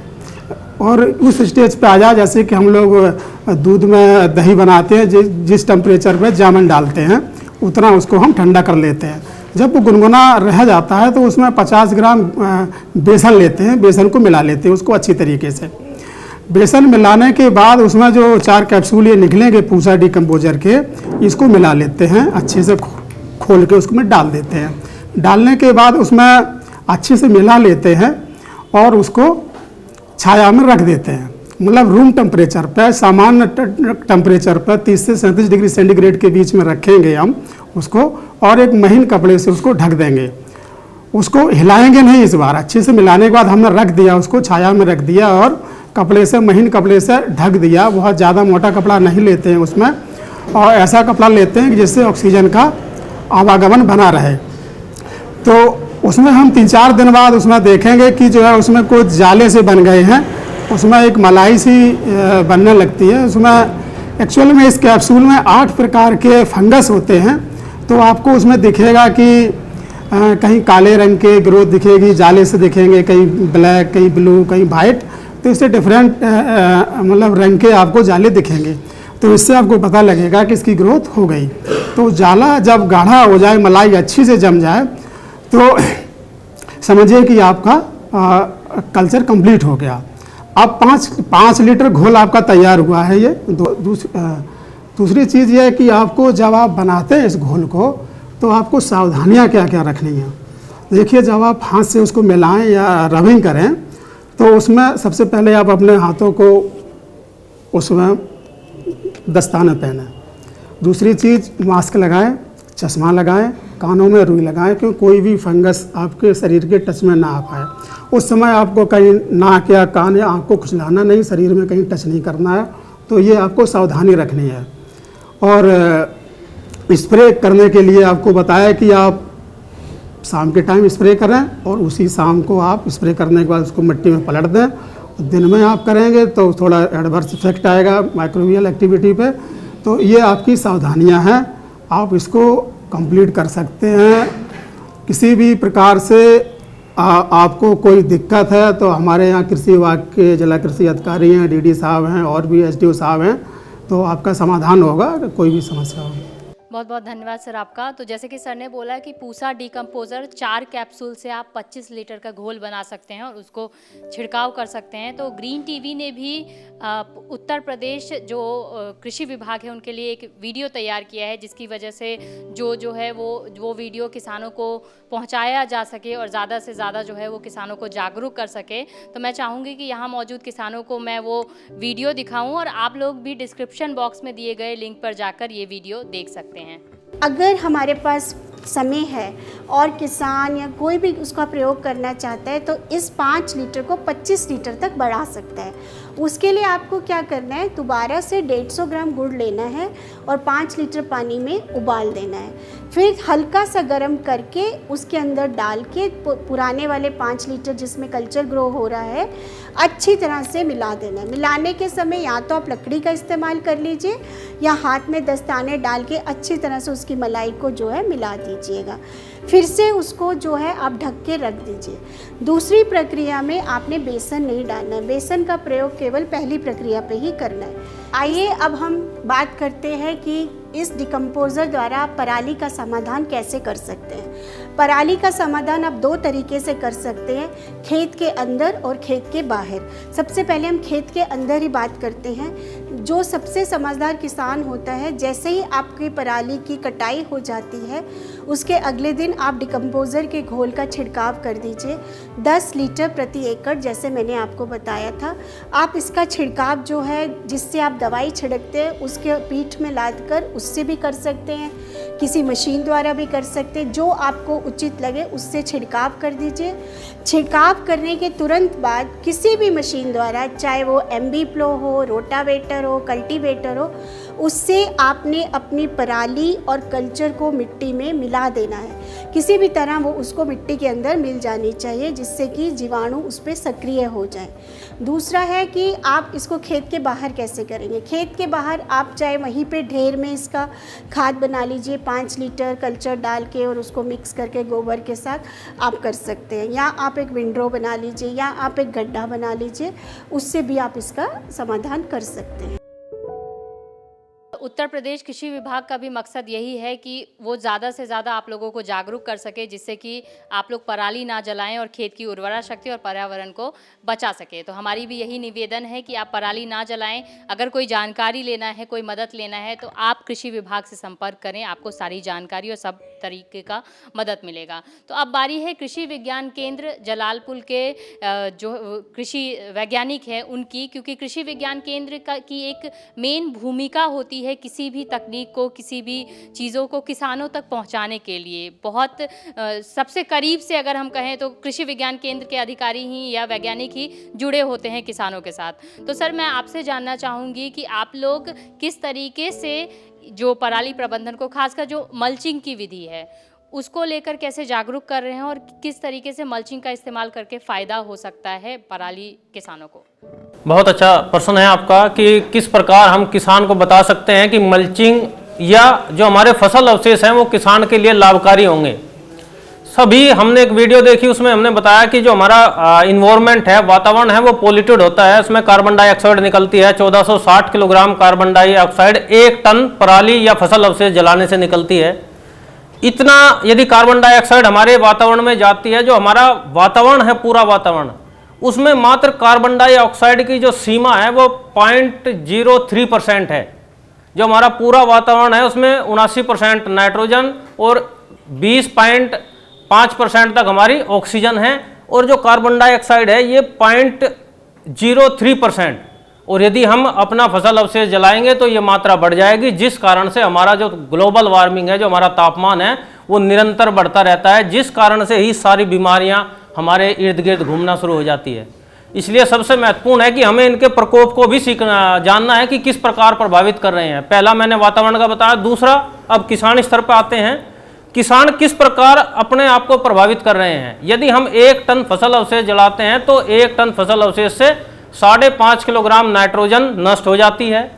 और उस स्टेज पे आ जाए, जैसे कि हम लोग दूध में दही बनाते हैं, जिस टेम्परेचर पे जामुन डालते हैं उतना उसको हम ठंडा कर लेते हैं। जब वो गुनगुना रह जाता है तो उसमें 50 ग्राम बेसन लेते हैं, बेसन को मिला लेते हैं उसको अच्छी तरीके से। बेसन मिलाने के बाद उसमें जो 4 कैप्सूल ये निकलेंगे पूसा डिकम्पोजर के, इसको मिला लेते हैं अच्छे से, खोल के उसमें डाल देते हैं। डालने के बाद उसमें अच्छे से मिला लेते हैं और उसको छाया में रख देते हैं, मतलब रूम टेम्परेचर पर, सामान्य टेम्परेचर पर 30 से 37 डिग्री सेंटीग्रेड के बीच में रखेंगे हम उसको, और एक महीन कपड़े से उसको ढक देंगे। उसको हिलाएंगे नहीं इस बार। अच्छे से मिलाने के बाद हमने रख दिया, उसको छाया में रख दिया और कपड़े से, महीन कपड़े से ढक दिया। बहुत ज़्यादा मोटा कपड़ा नहीं लेते हैं उसमें, और ऐसा कपड़ा लेते हैं कि जिससे ऑक्सीजन का आवागमन बना रहे। तो उसमें हम 3-4 दिन बाद उसमें देखेंगे कि जो है उसमें कुछ जाले से बन गए हैं, उसमें एक मलाई सी बनने लगती है। उसमें एक्चुअल में इस कैप्सूल में 8 प्रकार के फंगस होते हैं। तो आपको उसमें दिखेगा कि कहीं काले रंग के ग्रोथ दिखेगी, जाले से दिखेंगे, कहीं ब्लैक, कहीं ब्लू, कहीं वाइट। तो इससे डिफरेंट मतलब रंग के आपको जाले दिखेंगे। तो इससे आपको पता लगेगा कि इसकी ग्रोथ हो गई। तो जाला जब गाढ़ा हो जाए, मलाई अच्छी से जम जाए, तो समझिए कि आपका कल्चर कंप्लीट हो गया। अब 5 लीटर घोल आपका तैयार हुआ है। ये दूसरी चीज़ ये है कि आपको जब आप बनाते हैं इस घोल को, तो आपको सावधानियां क्या क्या रखनी है। देखिए, जब आप हाथ से उसको मिलाएं या रबिंग करें तो उसमें सबसे पहले आप अपने हाथों को उसमें दस्ताना पहने। दूसरी चीज़, मास्क लगाएं, चश्मा लगाएं, कानों में रुई लगाएं, क्योंकि कोई भी फंगस आपके शरीर के टच में ना आ पाए। उस समय आपको कहीं नाक या कान या आँख को खुजलाना नहीं, शरीर में कहीं टच नहीं करना है, तो ये आपको सावधानी रखनी है। और स्प्रे करने के लिए आपको बताया कि आप शाम के टाइम स्प्रे करें और उसी शाम को आप स्प्रे करने के बाद उसको मिट्टी में पलट दें। दिन में आप करेंगे तो थोड़ा एडवर्स इफेक्ट आएगा माइक्रोबियल एक्टिविटी पे। तो ये आपकी सावधानियां हैं, आप इसको कंप्लीट कर सकते हैं। किसी भी प्रकार से आपको कोई दिक्कत है तो हमारे यहाँ कृषि विभाग के जिला कृषि अधिकारी हैं, डीडी साहब हैं और भी एसडीओ साहब हैं, तो आपका समाधान होगा कोई भी समस्या होगी। बहुत बहुत धन्यवाद सर आपका। तो जैसे कि सर ने बोला कि पूसा डिकम्पोज़र 4 कैप्सूल से आप 25 लीटर का घोल बना सकते हैं और उसको छिड़काव कर सकते हैं। तो ग्रीन टीवी ने भी उत्तर प्रदेश जो कृषि विभाग है उनके लिए एक वीडियो तैयार किया है, जिसकी वजह से जो है वो वीडियो किसानों को पहुंचाया जा सके और ज़्यादा से ज़्यादा जो है वो किसानों को जागरूक कर सके। तो मैं चाहूँगी कि यहाँ मौजूद किसानों को मैं वो वीडियो दिखाऊँ और आप लोग भी डिस्क्रिप्शन बॉक्स में दिए गए लिंक पर जाकर ये वीडियो देख सकते हैं। अगर हमारे पास समय है और किसान या कोई भी उसका प्रयोग करना चाहता है तो इस 5 लीटर को 25 लीटर तक बढ़ा सकता है। उसके लिए आपको क्या करना है, दोबारा से 150 ग्राम गुड़ लेना है और 5 लीटर पानी में उबाल देना है। फिर हल्का सा गर्म करके उसके अंदर डाल के पुराने वाले 5 लीटर जिसमें कल्चर ग्रो हो रहा है अच्छी तरह से मिला देना है। मिलाने के समय या तो आप लकड़ी का इस्तेमाल कर लीजिए या हाथ में दस्ताने डाल के अच्छी तरह से उसकी मलाई को जो है मिला दीजिएगा। फिर से उसको जो है आप ढक के रख दीजिए। दूसरी प्रक्रिया में आपने बेसन नहीं डालना है, बेसन का प्रयोग केवल पहली प्रक्रिया पे ही करना है। आइए अब हम बात करते हैं कि इस डिकम्पोज़र द्वारा आप पराली का समाधान कैसे कर सकते हैं। पराली का समाधान आप 2 तरीके से कर सकते हैं, खेत के अंदर और खेत के बाहर। सबसे पहले हम खेत के अंदर ही बात करते हैं। जो सबसे समझदार किसान होता है, जैसे ही आपकी पराली की कटाई हो जाती है उसके अगले दिन आप डिकम्पोज़र के घोल का छिड़काव कर दीजिए 10 लीटर प्रति एकड़, जैसे मैंने आपको बताया था। आप इसका छिड़काव जो है जिससे आप दवाई छिड़कते हैं उसके पीठ में लाद कर उससे भी कर सकते हैं, किसी मशीन द्वारा भी कर सकते हैं, जो आपको उचित लगे उससे छिड़काव कर दीजिए। छिड़काव करने के तुरंत बाद किसी भी मशीन द्वारा, चाहे वो एमबी प्लो हो, रोटावेटर हो, कल्टीवेटर हो, उससे आपने अपनी पराली और कल्चर को मिट्टी में मिला देना है। किसी भी तरह वो उसको मिट्टी के अंदर मिल जानी चाहिए जिससे कि जीवाणु उस पर सक्रिय हो जाए। दूसरा है कि आप इसको खेत के बाहर कैसे करेंगे। खेत के बाहर आप चाहे वहीं पे ढेर में इसका खाद बना लीजिए, 5 लीटर कल्चर डाल के और उसको मिक्स करके गोबर के साथ आप कर सकते हैं, या आप एक विंडो बना लीजिए या आप एक गड्ढा बना लीजिए, उससे भी आप इसका समाधान कर सकते हैं। उत्तर प्रदेश कृषि विभाग का भी मकसद यही है कि वो ज़्यादा से ज़्यादा आप लोगों को जागरूक कर सके, जिससे कि आप लोग पराली ना जलाएं और खेत की उर्वरा शक्ति और पर्यावरण को बचा सके। तो हमारी भी यही निवेदन है कि आप पराली ना जलाएं। अगर कोई जानकारी लेना है, कोई मदद लेना है तो आप कृषि विभाग से संपर्क करें, आपको सारी जानकारी और सब तरीके का मदद मिलेगा। तो अब बारी है कृषि विज्ञान केंद्र जलालपुर के जो कृषि वैज्ञानिक है उनकी, क्योंकि कृषि विज्ञान केंद्र की एक मेन भूमिका होती है किसी भी तकनीक को, किसी भी चीज़ों को किसानों तक पहुंचाने के लिए। बहुत सबसे करीब से अगर हम कहें तो कृषि विज्ञान केंद्र के अधिकारी ही या वैज्ञानिक ही जुड़े होते हैं किसानों के साथ। तो सर, मैं आपसे जानना चाहूँगी कि आप लोग किस तरीके से जो पराली प्रबंधन को, खासकर जो मल्चिंग की विधि है उसको लेकर कैसे जागरूक कर रहे हैं और किस तरीके से मल्चिंग का इस्तेमाल करके फ़ायदा हो सकता है पराली किसानों को। बहुत अच्छा प्रश्न है आपका कि किस प्रकार हम किसान को बता सकते हैं कि मल्चिंग या जो हमारे फसल अवशेष हैं वो किसान के लिए लाभकारी होंगे। सभी हमने एक वीडियो देखी, उसमें हमने बताया कि जो हमारा इन्वायरमेंट है, वातावरण है, वो पोल्यूटेड होता है, उसमें कार्बन डाइऑक्साइड निकलती है। 1460 किलोग्राम कार्बन डाइऑक्साइड 1 टन पराली या फसल अवशेष जलाने से निकलती है। इतना यदि कार्बन डाइऑक्साइड हमारे वातावरण में जाती है, जो हमारा वातावरण है पूरा वातावरण, उसमें मात्र कार्बन डाइऑक्साइड की जो सीमा है वो 0.03% है। जो हमारा पूरा वातावरण है उसमें 79% नाइट्रोजन और 5% तक हमारी ऑक्सीजन है, और जो कार्बन डाइऑक्साइड है ये 0.03%। और यदि हम अपना फसल अवशेष जलाएंगे तो ये मात्रा बढ़ जाएगी, जिस कारण से हमारा जो ग्लोबल वार्मिंग है, जो हमारा तापमान है वो निरंतर बढ़ता रहता है, जिस कारण से ही सारी बीमारियां हमारे इर्द गिर्द घूमना शुरू हो जाती है। इसलिए सबसे महत्वपूर्ण है कि हमें इनके प्रकोप को भी जानना है कि किस प्रकार प्रभावित कर रहे हैं। पहला मैंने वातावरण का बताया, दूसरा अब किसान स्तर पर आते हैं। किसान किस प्रकार अपने आप को प्रभावित कर रहे हैं। यदि हम 1 टन फसल अवशेष जलाते हैं तो 1 टन फसल अवशेष से 5.5 किलोग्राम नाइट्रोजन नष्ट हो जाती है,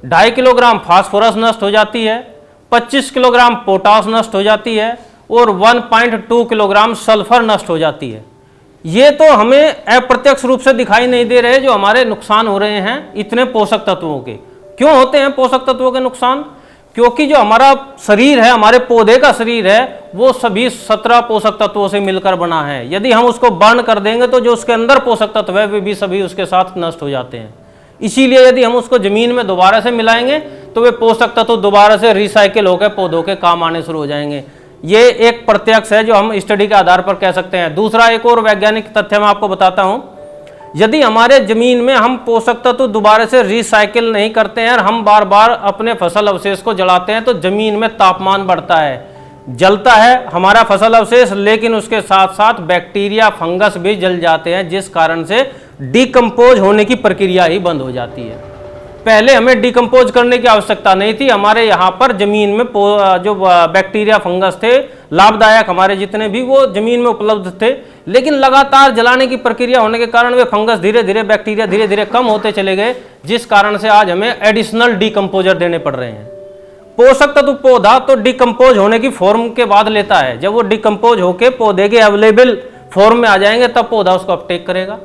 2.5 किलोग्राम फास्फोरस नष्ट हो जाती है, 25 किलोग्राम पोटास नष्ट हो जाती है और 1.2 किलोग्राम सल्फर नष्ट हो जाती है। ये तो हमें अप्रत्यक्ष रूप से दिखाई नहीं दे रहे जो हमारे नुकसान हो रहे हैं इतने पोषक तत्वों के। क्यों होते हैं पोषक तत्वों के नुकसान? क्योंकि जो हमारा शरीर है, हमारे पौधे का शरीर है, वो सभी 17 पोषक तत्वों से मिलकर बना है। यदि हम उसको बर्न कर देंगे तो जो उसके अंदर पोषक तत्व है वे भी सभी उसके साथ नष्ट हो जाते हैं। इसीलिए यदि हम उसको जमीन में दोबारा से मिलाएंगे तो वे पोषक तत्व दोबारा से रिसाइकिल होकर पौधों के काम आने शुरू हो जाएंगे। ये एक प्रत्यक्ष है जो हम स्टडी के आधार पर कह सकते हैं। दूसरा एक और वैज्ञानिक तथ्य मैं आपको बताता हूं। यदि हमारे जमीन में हम पोषक तत्व दोबारा से रिसाइकिल नहीं करते हैं और हम बार बार अपने फसल अवशेष को जलाते हैं तो जमीन में तापमान बढ़ता है, जलता है हमारा फसल अवशेष, लेकिन उसके साथ साथ बैक्टीरिया फंगस भी जल जाते हैं, जिस कारण से डिकम्पोज होने की प्रक्रिया ही बंद हो जाती है। पहले हमें डिकम्पोज करने की आवश्यकता नहीं थी। हमारे यहाँ पर जमीन में जो बैक्टीरिया फंगस थे लाभदायक, हमारे जितने भी, वो जमीन में उपलब्ध थे, लेकिन लगातार जलाने की प्रक्रिया होने के कारण वे फंगस धीरे धीरे, बैक्टीरिया धीरे धीरे कम होते चले गए, जिस कारण से आज हमें एडिशनल डिकम्पोजर देने पड़ रहे हैं। पोषक तत्व पौधा तो डिकम्पोज होने की फॉर्म के बाद लेता है। जब वो डिकम्पोज होकर पौधे के अवेलेबल फॉर्म में आ जाएंगे तब पौधा उसको अपटेक करेगा।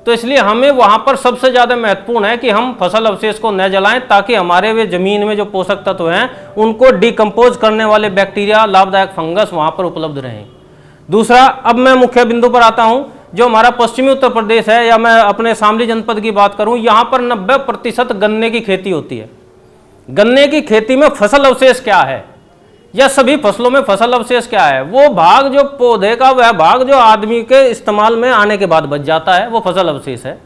तो इसलिए हमें वहां पर सबसे ज्यादा महत्वपूर्ण है कि हम फसल अवशेष को न जलाएं, ताकि हमारे वे जमीन में जो पोषक तत्व हैं उनको डिकम्पोज करने वाले बैक्टीरिया, लाभदायक फंगस वहां पर उपलब्ध रहें। दूसरा, अब मैं मुख्य बिंदु पर आता हूं। जो हमारा पश्चिमी उत्तर प्रदेश है, या मैं अपने शामली जनपद की बात करूं, यहां पर 90% गन्ने की खेती होती है। गन्ने की खेती में फसल अवशेष क्या है, या सभी फसलों में फसल अवशेष क्या है? वो भाग जो पौधे का, वह भाग जो आदमी के इस्तेमाल में आने के बाद बच जाता है, वो फसल अवशेष है।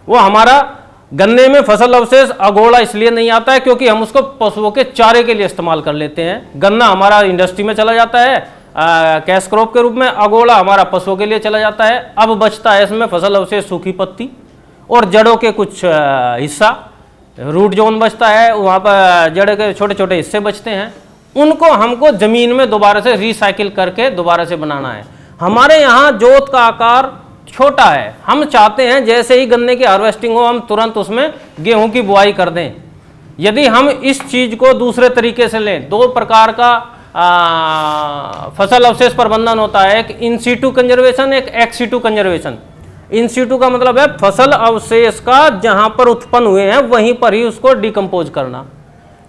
वो हमारा गन्ने में फसल अवशेष अगोड़ा इसलिए नहीं आता है क्योंकि हम उसको पशुओं के चारे के लिए इस्तेमाल कर लेते हैं। गन्ना हमारा इंडस्ट्री में चला जाता है कैश क्रॉप के रूप में, अगोड़ा हमारा पशुओं के लिए चला जाता है। अब बचता है इसमें फसल अवशेष सूखी पत्ती और जड़ों के कुछ हिस्सा, रूट जोन बचता है, वहाँ पर जड़ के छोटे छोटे हिस्से बचते हैं। उनको हमको जमीन में दोबारा से रिसाइकिल करके दोबारा से बनाना है। हमारे यहाँ जोत का आकार छोटा है, हम चाहते हैं जैसे ही गन्ने की हार्वेस्टिंग हो हम तुरंत उसमें गेहूं की बुआई कर दें। यदि हम इस चीज को दूसरे तरीके से लें, 2 प्रकार का फसल अवशेष प्रबंधन होता है, एक इन सीटू कंजर्वेशन, एक ex situ conservation. In situ का मतलब है फसल अवशेष का जहां पर उत्पन्न हुए हैं वहीं पर ही उसको डिकम्पोज करना।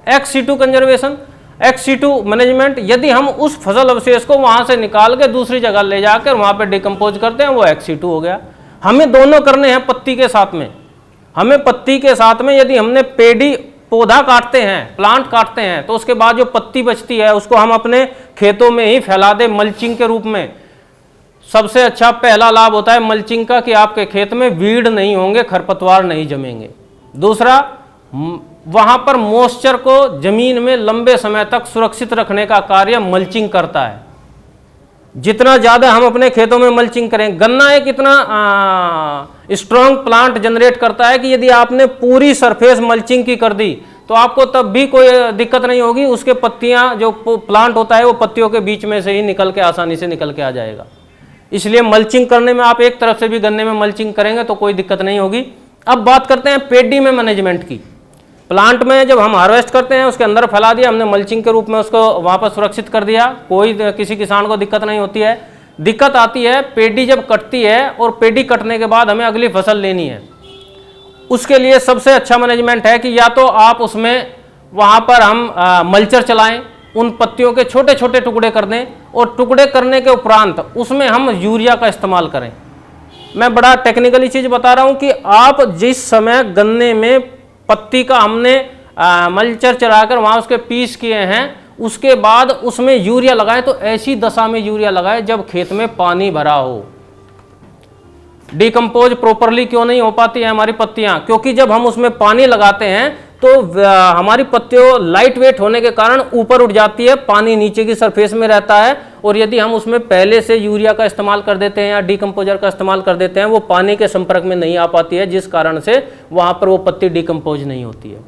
Ex situ conservation, ex situ management, यदि हम उस फसल अवशेष को वहां से निकाल के दूसरी जगह ले जाकर वहां पे डिकम्पोज करते हैं, वो एक्स सीटू हो गया। हमें दोनों करने हैं पत्ती के साथ में। हमें पत्ती के साथ में यदि हमने पेड़ी पौधा काटते हैं, प्लांट काटते हैं, तो उसके बाद जो पत्ती बचती है उसको हम अपने खेतों में ही फैला दें मल्चिंग के रूप में। सबसे अच्छा पहला लाभ होता है मल्चिंग का कि आपके खेत में वीड नहीं होंगे, खरपतवार नहीं जमेंगे। दूसरा, वहां पर मॉइस्चर को जमीन में लंबे समय तक सुरक्षित रखने का कार्य मल्चिंग करता है। जितना ज्यादा हम अपने खेतों में मल्चिंग करें, गन्ना एक इतना स्ट्रॉन्ग प्लांट जनरेट करता है कि यदि आपने पूरी सरफेस मल्चिंग की कर दी तो आपको तब भी कोई दिक्कत नहीं होगी। उसके पत्तियां, जो प्लांट होता है वो पत्तियों के बीच में से ही निकल के आसानी से निकल के आ जाएगा। इसलिए मल्चिंग करने में आप एक तरफ से भी गन्ने में मल्चिंग करेंगे तो कोई दिक्कत नहीं होगी। अब बात करते हैं पेडी में मैनेजमेंट की। प्लांट में जब हम हार्वेस्ट करते हैं उसके अंदर फैला दिया हमने मल्चिंग के रूप में, उसको वहाँ पर सुरक्षित कर दिया, कोई किसी किसान को दिक्कत नहीं होती है। दिक्कत आती है पेडी जब कटती है और पेडी कटने के बाद हमें अगली फसल लेनी है। उसके लिए सबसे अच्छा मैनेजमेंट है कि या तो आप उसमें वहाँ पर हम मल्चर चलाएं, उन पत्तियों के छोटे छोटे टुकड़े कर दें और टुकड़े करने के उपरांत उसमें हम यूरिया का इस्तेमाल करें। मैं बड़ा टेक्निकली चीज़ बता रहा हूँ कि आप जिस समय गन्ने में पत्ती का हमने मल्चर चलाकर वहाँ उसके पीस किए हैं, उसके बाद उसमें यूरिया लगाएं तो ऐसी दशा में यूरिया लगाएं जब खेत में पानी भरा हो। डिकम्पोज प्रॉपरली क्यों नहीं हो पाती है हमारी पत्तियां? क्योंकि जब हम उसमें पानी लगाते हैं तो हमारी पत्तियों लाइट वेट होने के कारण ऊपर उठ जाती है, पानी नीचे की सरफेस में रहता है, और यदि हम उसमें पहले से यूरिया का इस्तेमाल कर देते हैं या डिकम्पोजर का इस्तेमाल कर देते हैं, वो पानी के संपर्क में नहीं आ पाती है, जिस कारण से वहां पर वो पत्ती डिकम्पोज नहीं होती है।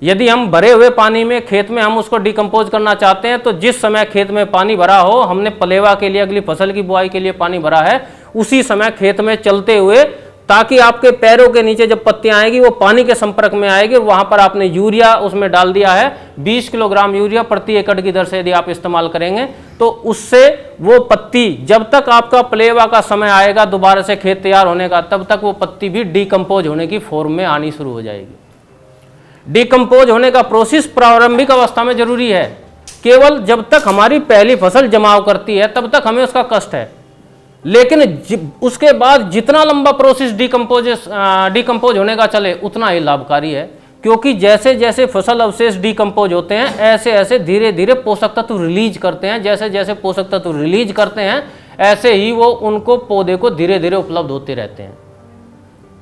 यदि हम भरे हुए पानी में खेत में हम उसको डिकम्पोज करना चाहते हैं तो जिस समय खेत में पानी भरा हो, हमने पलेवा के लिए अगली फसल की बुआई के लिए पानी भरा है, उसी समय खेत में चलते हुए, ताकि आपके पैरों के नीचे जब पत्तियां आएगी वो पानी के संपर्क में आएगी, और वहां पर आपने यूरिया उसमें डाल दिया है 20 किलोग्राम यूरिया प्रति एकड़ की दर से यदि आप इस्तेमाल करेंगे तो उससे वो पत्ती, जब तक आपका पलेवा का समय आएगा दोबारा से खेत तैयार होने का, तब तक वो पत्ती भी डिकम्पोज होने की फॉर्म में आनी शुरू हो जाएगी। डिकम्पोज होने का प्रोसेस प्रारंभिक अवस्था में जरूरी है। केवल जब तक हमारी पहली फसल जमाव करती है तब तक हमें उसका कष्ट है, लेकिन उसके बाद जितना लंबा प्रोसेस डिकम्पोज होने का चले उतना ही लाभकारी है, क्योंकि जैसे जैसे फसल अवशेष डिकम्पोज होते हैं ऐसे ऐसे धीरे धीरे पोषक तत्व रिलीज करते हैं, जैसे जैसे पोषक तत्व रिलीज करते हैं ऐसे ही वो उनको पौधे को धीरे धीरे उपलब्ध होते रहते हैं।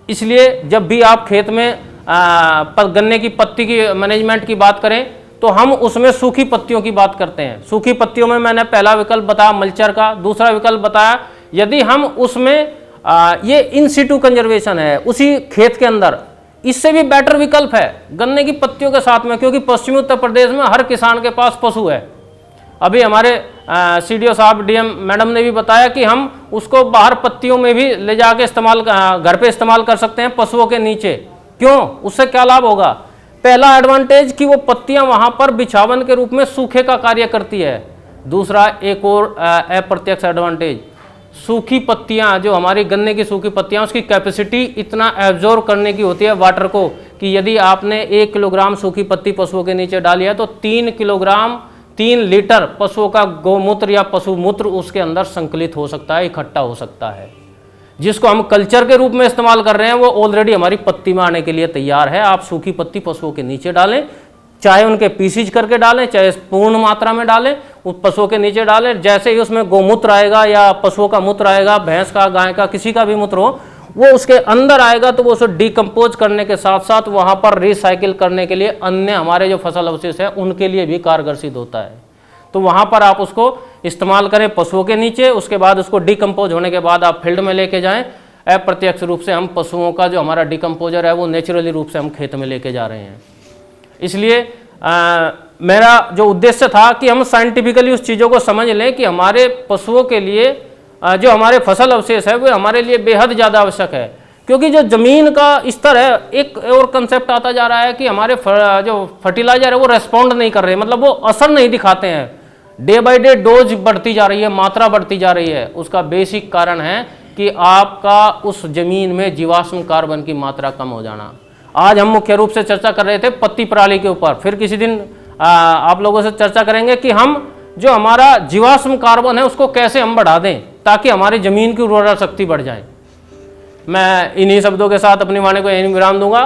इसलिए जब भी आप खेत में गन्ने की पत्ती की मैनेजमेंट की बात करें तो हम उसमें सूखी पत्तियों की बात करते हैं। सूखी पत्तियों में मैंने पहला विकल्प बताया मल्चर का, दूसरा विकल्प बताया यदि हम उसमें ये इन सिटू कंजर्वेशन है उसी खेत के अंदर, इससे भी बेटर विकल्प है गन्ने की पत्तियों के साथ में, क्योंकि पश्चिमी उत्तर प्रदेश में हर किसान के पास पशु है। अभी हमारे CDO साहब DM मैडम ने भी बताया कि हम उसको बाहर पत्तियों में भी ले जाके इस्तेमाल, घर पे इस्तेमाल कर सकते हैं पशुओं के नीचे। क्यों? उससे क्या लाभ होगा? पहला एडवांटेज कि वो पत्तियां वहां पर बिछावन के रूप में सूखे का कार्य करती है। दूसरा एक और अप्रत्यक्ष एडवांटेज, सूखी पत्तियां, जो हमारी गन्ने की सूखी पत्तियां, उसकी कैपेसिटी इतना एब्जॉर्ब करने की होती है वाटर को कि यदि आपने 1 किलोग्राम सूखी पत्ती पशुओं के नीचे डाली है तो 3 लीटर पशुओं का गौमूत्र या पशु मूत्र उसके अंदर संकलित हो सकता है, इकट्ठा हो सकता है। जिसको हम कल्चर के रूप में इस्तेमाल कर रहे हैं वो ऑलरेडी हमारी पत्ती में आने के लिए तैयार है। आप सूखी पत्ती पशुओं के नीचे डालें, चाहे उनके पीसीज करके डालें, चाहे पूर्ण मात्रा में डालें, उस पशुओं के नीचे डालें। जैसे ही उसमें गौमूत्र आएगा या पशुओं का मूत्र आएगा, भैंस का, गाय का, किसी का भी मूत्र हो, वो उसके अंदर आएगा तो वो उसे डिकम्पोज करने के साथ साथ वहाँ पर रिसाइकिल करने के लिए अन्य हमारे जो फसल अवशेष है उनके लिए भी कारगर सिद्ध होता है। तो वहाँ पर आप उसको इस्तेमाल करें पशुओं के नीचे, उसके बाद उसको डिकम्पोज होने के बाद आप फील्ड में लेके जाएं। अप्रत्यक्ष रूप से हम पशुओं का जो हमारा डिकम्पोजर है वो नेचुरली रूप से हम खेत में लेके जा रहे हैं। इसलिए मेरा जो उद्देश्य था कि हम साइंटिफिकली उस चीज़ों को समझ लें कि हमारे पशुओं के लिए जो हमारे फसल अवशेष है वो हमारे लिए बेहद ज़्यादा आवश्यक है। क्योंकि जो ज़मीन का स्तर है, एक और कंसेप्ट आता जा रहा है कि हमारे जो फर्टिलाइजर है वो रेस्पॉन्ड नहीं कर रहे, मतलब वो असर नहीं दिखाते हैं। डे बाय डे डोज बढ़ती जा रही है, मात्रा बढ़ती जा रही है। उसका बेसिक कारण है कि आपका उस जमीन में जीवाश्म कार्बन की मात्रा कम हो जाना। आज हम मुख्य रूप से चर्चा कर रहे थे पत्ती प्रणाली के ऊपर, फिर किसी दिन आप लोगों से चर्चा करेंगे कि हम जो हमारा जीवाश्म कार्बन है उसको कैसे हम बढ़ा दें ताकि हमारी जमीन की उर्वरा शक्ति बढ़ जाए। मैं इन्हीं शब्दों के साथ अपनी वाणी को यहीं विराम दूंगा।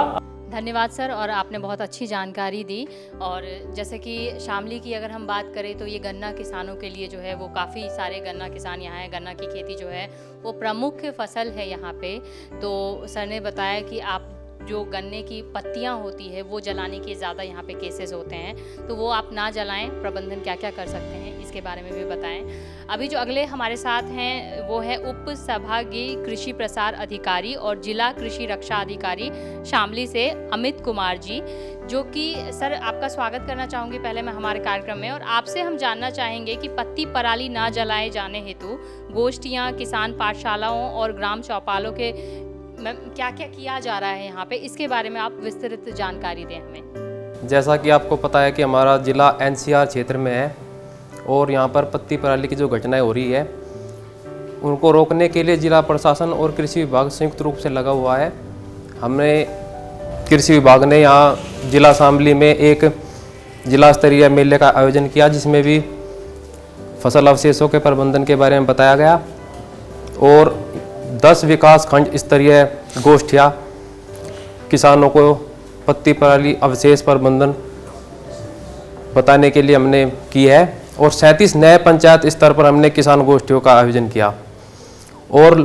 धन्यवाद सर, और आपने बहुत अच्छी जानकारी दी। और जैसे कि शामली की अगर हम बात करें तो ये गन्ना किसानों के लिए जो है वो काफ़ी सारे गन्ना किसान यहाँ हैं। गन्ना की खेती जो है वो प्रमुख फसल है यहाँ पे। तो सर ने बताया कि आप जो गन्ने की पत्तियाँ होती है वो जलाने के ज़्यादा यहाँ पे केसेस होते हैं, तो वो आप ना जलाएं। प्रबंधन क्या क्या कर सकते हैं इसके बारे में भी बताएं। अभी जो अगले हमारे साथ हैं वो है उप संभागीय कृषि प्रसार अधिकारी और जिला कृषि रक्षा अधिकारी शामली से अमित कुमार जी, जो कि सर आपका स्वागत करना चाहूँगी पहले मैं हमारे कार्यक्रम में। और आपसे हम जानना चाहेंगे कि पत्ती पराली ना जलाए जाने हेतु गोष्ठियाँ, किसान पाठशालाओं और ग्राम चौपालों के क्या क्या किया जा रहा है यहाँ पे, इसके बारे में आप विस्तृत जानकारी दें हमें। जैसा कि आपको पता है कि हमारा जिला NCR क्षेत्र में है और यहाँ पर पत्ती पराली की जो घटनाएं हो रही है उनको रोकने के लिए जिला प्रशासन और कृषि विभाग संयुक्त रूप से लगा हुआ है। हमने कृषि विभाग ने यहाँ जिला शामली में एक जिला स्तरीय मेले का आयोजन किया जिसमें भी फसल अवशेषों के प्रबंधन के बारे में बताया गया और 10 विकास खंड स्तरीय गोष्ठियाँ किसानों को पत्ती पराली अवशेष प्रबंधन बताने के लिए हमने की है और 37 नए पंचायत स्तर पर हमने किसान गोष्ठियों का आयोजन किया और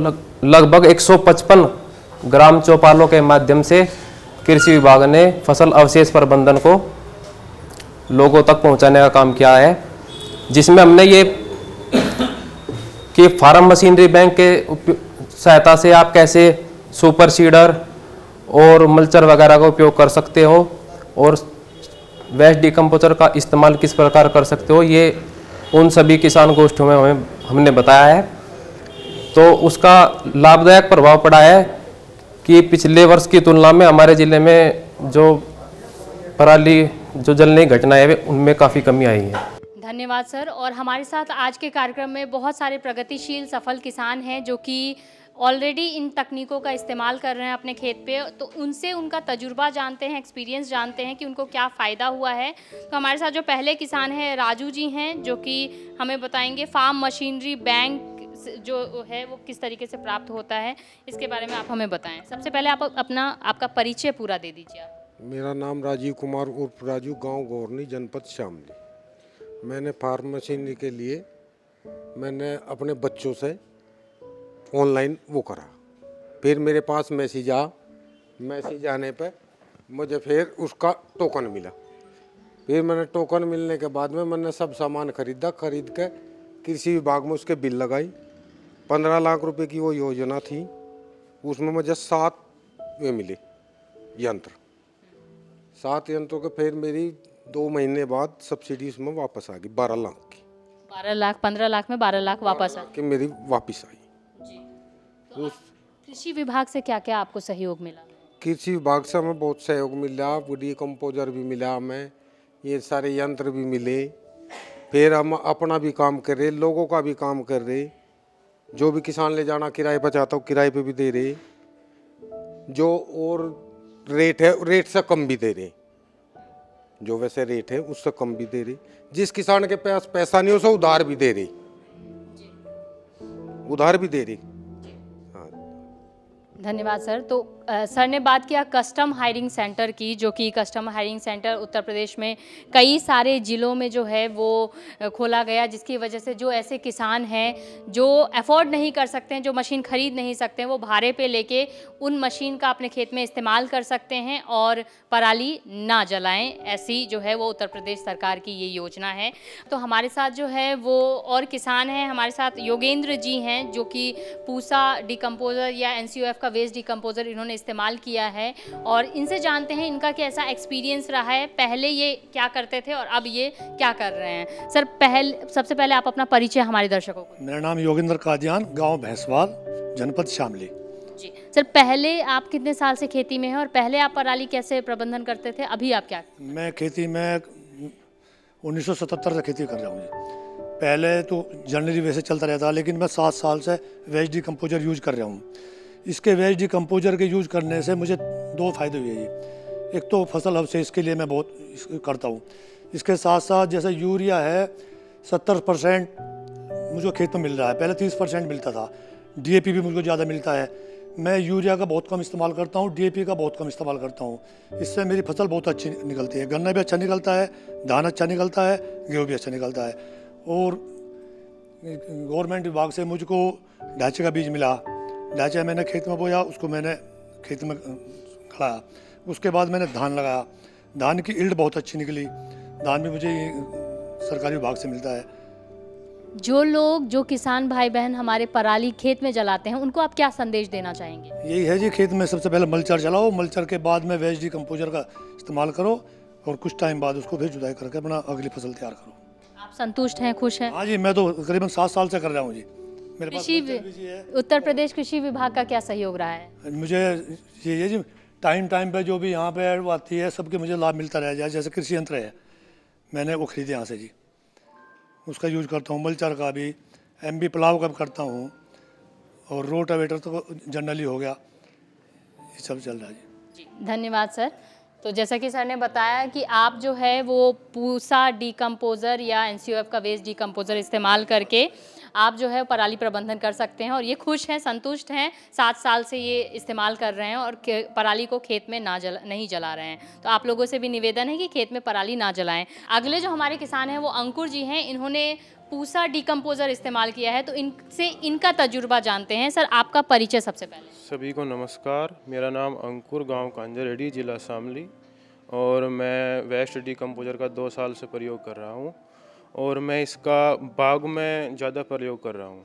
लगभग 155 ग्राम चौपालों के माध्यम से कृषि विभाग ने फसल अवशेष प्रबंधन को लोगों तक पहुंचाने का काम किया है, जिसमें हमने ये कि फार्म मशीनरी बैंक के सहायता से आप कैसे सुपर सीडर और मल्चर वगैरह का उपयोग कर सकते हो और वेस्ट डिकम्पोजर का इस्तेमाल किस प्रकार कर सकते हो, ये उन सभी किसान गोष्ठियों में हमने बताया है। तो उसका लाभदायक प्रभाव पड़ा है कि पिछले वर्ष की तुलना में हमारे ज़िले में जो पराली जो जलने की घटनाएं हैं उनमें काफ़ी कमी आई है। धन्यवाद सर। और हमारे साथ आज के कार्यक्रम में बहुत सारे प्रगतिशील सफल किसान हैं जो कि ऑलरेडी इन तकनीकों का इस्तेमाल कर रहे हैं अपने खेत पे, तो उनसे उनका तजुर्बा जानते हैं, एक्सपीरियंस जानते हैं कि उनको क्या फ़ायदा हुआ है। तो हमारे साथ जो पहले किसान हैं राजू जी हैं, जो कि हमें बताएंगे फार्म मशीनरी बैंक जो है वो किस तरीके से प्राप्त होता है, इसके बारे में आप हमें बताएं। सबसे पहले आप आपका परिचय पूरा दे दीजिए आप। मेरा नाम राजीव कुमार उर्फ राजू, गांव गौरनी, जनपद शामली। मैंने फार्म मशीनरी के लिए मैंने अपने बच्चों से ऑनलाइन वो करा, फिर मेरे पास मैसेज आने पे मुझे फिर उसका टोकन मिला। फिर मैंने टोकन मिलने के बाद में मैंने सब सामान खरीद के कृषि विभाग में उसके बिल लगाई। 15 लाख रुपए की वो योजना थी, उसमें मुझे 7 वे मिले यंत्र। 7 यंत्रों के फिर मेरी 2 महीने बाद सब्सिडी उसमें वापस आ गई 12 लाख की। 12 लाख 15 लाख में 12 लाख वापस आ कि मेरी वापस आई। तो कृषि विभाग से क्या क्या आपको सहयोग मिला? कृषि विभाग से हमें बहुत सहयोग मिला, डिकम्पोजर भी मिला, हमें ये सारे यंत्र भी मिले। फिर हम अपना भी काम कर रहे, लोगों का भी काम कर रहे। जो भी किसान ले जाना किराए पर चाहता हूँ किराए पे भी दे रहे, जो और रेट है रेट से कम भी दे रहे, जो वैसे रेट है उससे कम भी दे रहे। जिस किसान के पास पैसा नहीं उसे उधार भी दे रही, उधार भी दे रही। धन्यवाद सर। तो सर ने बात किया कस्टम हायरिंग सेंटर की, जो कि custom hiring centre Uttar Pradesh में कई सारे ज़िलों में जो है वो खोला गया, जिसकी वजह से जो ऐसे किसान हैं जो अफोर्ड नहीं कर सकते हैं, जो मशीन ख़रीद नहीं सकते हैं, वो भाड़े पे लेके उन मशीन का अपने खेत में इस्तेमाल कर सकते हैं और पराली ना जलाएं। ऐसी जो है वो उत्तर प्रदेश सरकार की ये योजना है। तो हमारे साथ जो है वो और किसान हैं, हमारे साथ योगेंद्र जी हैं जो कि पूसा डिकम्पोज़र या NCOF का वेस्ट डिकम्पोज़र इन्होंने इस्तेमाल किया है, और इनसे जानते हैं इनका कैसा एक्सपीरियंस रहा है, पहले ये क्या करते थे और अब ये क्या कर रहे हैं। सर सबसे पहले आप अपना परिचय हमारे दर्शकों को। मेरा नाम योगेंद्र कादियान, गांव भैंसवाल, जनपद शामली। जी सर, पहले आप कितने साल से खेती में हैं और पहले आप पराली कैसे प्रबंधन करते थे, अभी आप क्या? मैं खेती में 1977 से खेती कर रहा हूँ। पहले तो जनरली वैसे चलता रहता, लेकिन मैं 7 साल से वेस्ट डिकम्पोजर यूज कर रहा हूँ। इसके वेस्ट डिकम्पोजर के यूज करने से मुझे 2 फायदे हुए हैं। एक तो फसल अवशेष के लिए मैं बहुत करता हूँ, इसके साथ साथ जैसे यूरिया है 70% मुझे खेत में मिल रहा है, पहले 30% मिलता था। DAP भी मुझको ज़्यादा मिलता है। मैं यूरिया का बहुत कम इस्तेमाल करता हूँ, DAP का बहुत कम इस्तेमाल करता हूँ। इससे मेरी फसल बहुत अच्छी निकलती है, गन्ना भी अच्छा निकलता है, धान अच्छा निकलता है, गेहूँ भी अच्छा निकलता है। और गवर्नमेंट विभाग से मुझको ढांचे का बीज मिला, ढांचा मैंने खेत में बोया, उसको मैंने खेत में खड़ाया। उसके बाद मैंने धान लगाया, धान की ईल्ड बहुत अच्छी निकली। धान भी मुझे सरकारी विभाग से मिलता है। जो किसान भाई बहन हमारे पराली खेत में जलाते हैं, उनको आप क्या संदेश देना चाहेंगे? यही है जी, खेत में सबसे पहले मल्चर जलाओ, मल्चर के बाद में वेस्ट डिकम्पोजर का इस्तेमाल करो और कुछ टाइम बाद उसको फिर जुताई करके अपना अगली फसल तैयार करो। आप संतुष्ट हैं, खुश हैं? हाँ जी, मैं तो करीबन 7 साल से कर रहा हूँ जी। मेरे पास उत्तर प्रदेश कृषि विभाग का क्या सहयोग रहा है? मुझे ये जी टाइम पे जो भी यहाँ पे ऐड आती है सबके मुझे लाभ मिलता रह जाए। जैसे कृषि यंत्र है, मैंने वो खरीदे यहाँ से जी, उसका यूज करता हूँ। मल्चर का भी, MB प्लाव का भी करता हूँ, और रोटावेटर तो जनरली हो गया। ये सब चल रहा है जी। धन्यवाद सर। तो जैसा कि सर ने बताया कि आप जो है वो पूसा डिकम्पोज़र या NCOF का वेस्ट डिकम्पोज़र इस्तेमाल करके आप जो है पराली प्रबंधन कर सकते हैं और ये खुश हैं, संतुष्ट हैं, 7 साल से ये इस्तेमाल कर रहे हैं और पराली को खेत में नहीं जला रहे हैं। तो आप लोगों से भी निवेदन है कि खेत में पराली ना जलाएं। अगले जो हमारे किसान हैं वो अंकुर जी हैं, इन्होंने पूसा डिकम्पोजर इस्तेमाल किया है, तो इनसे इनका तजुर्बा जानते हैं। सर, आपका परिचय सबसे पहले। सभी को नमस्कार, मेरा नाम अंकुर, गांव कांजरेडी, जिला शामली, और मैं वेस्ट डिकम्पोजर का 2 साल से प्रयोग कर रहा हूं। और मैं इसका बाग में ज़्यादा प्रयोग कर रहा हूं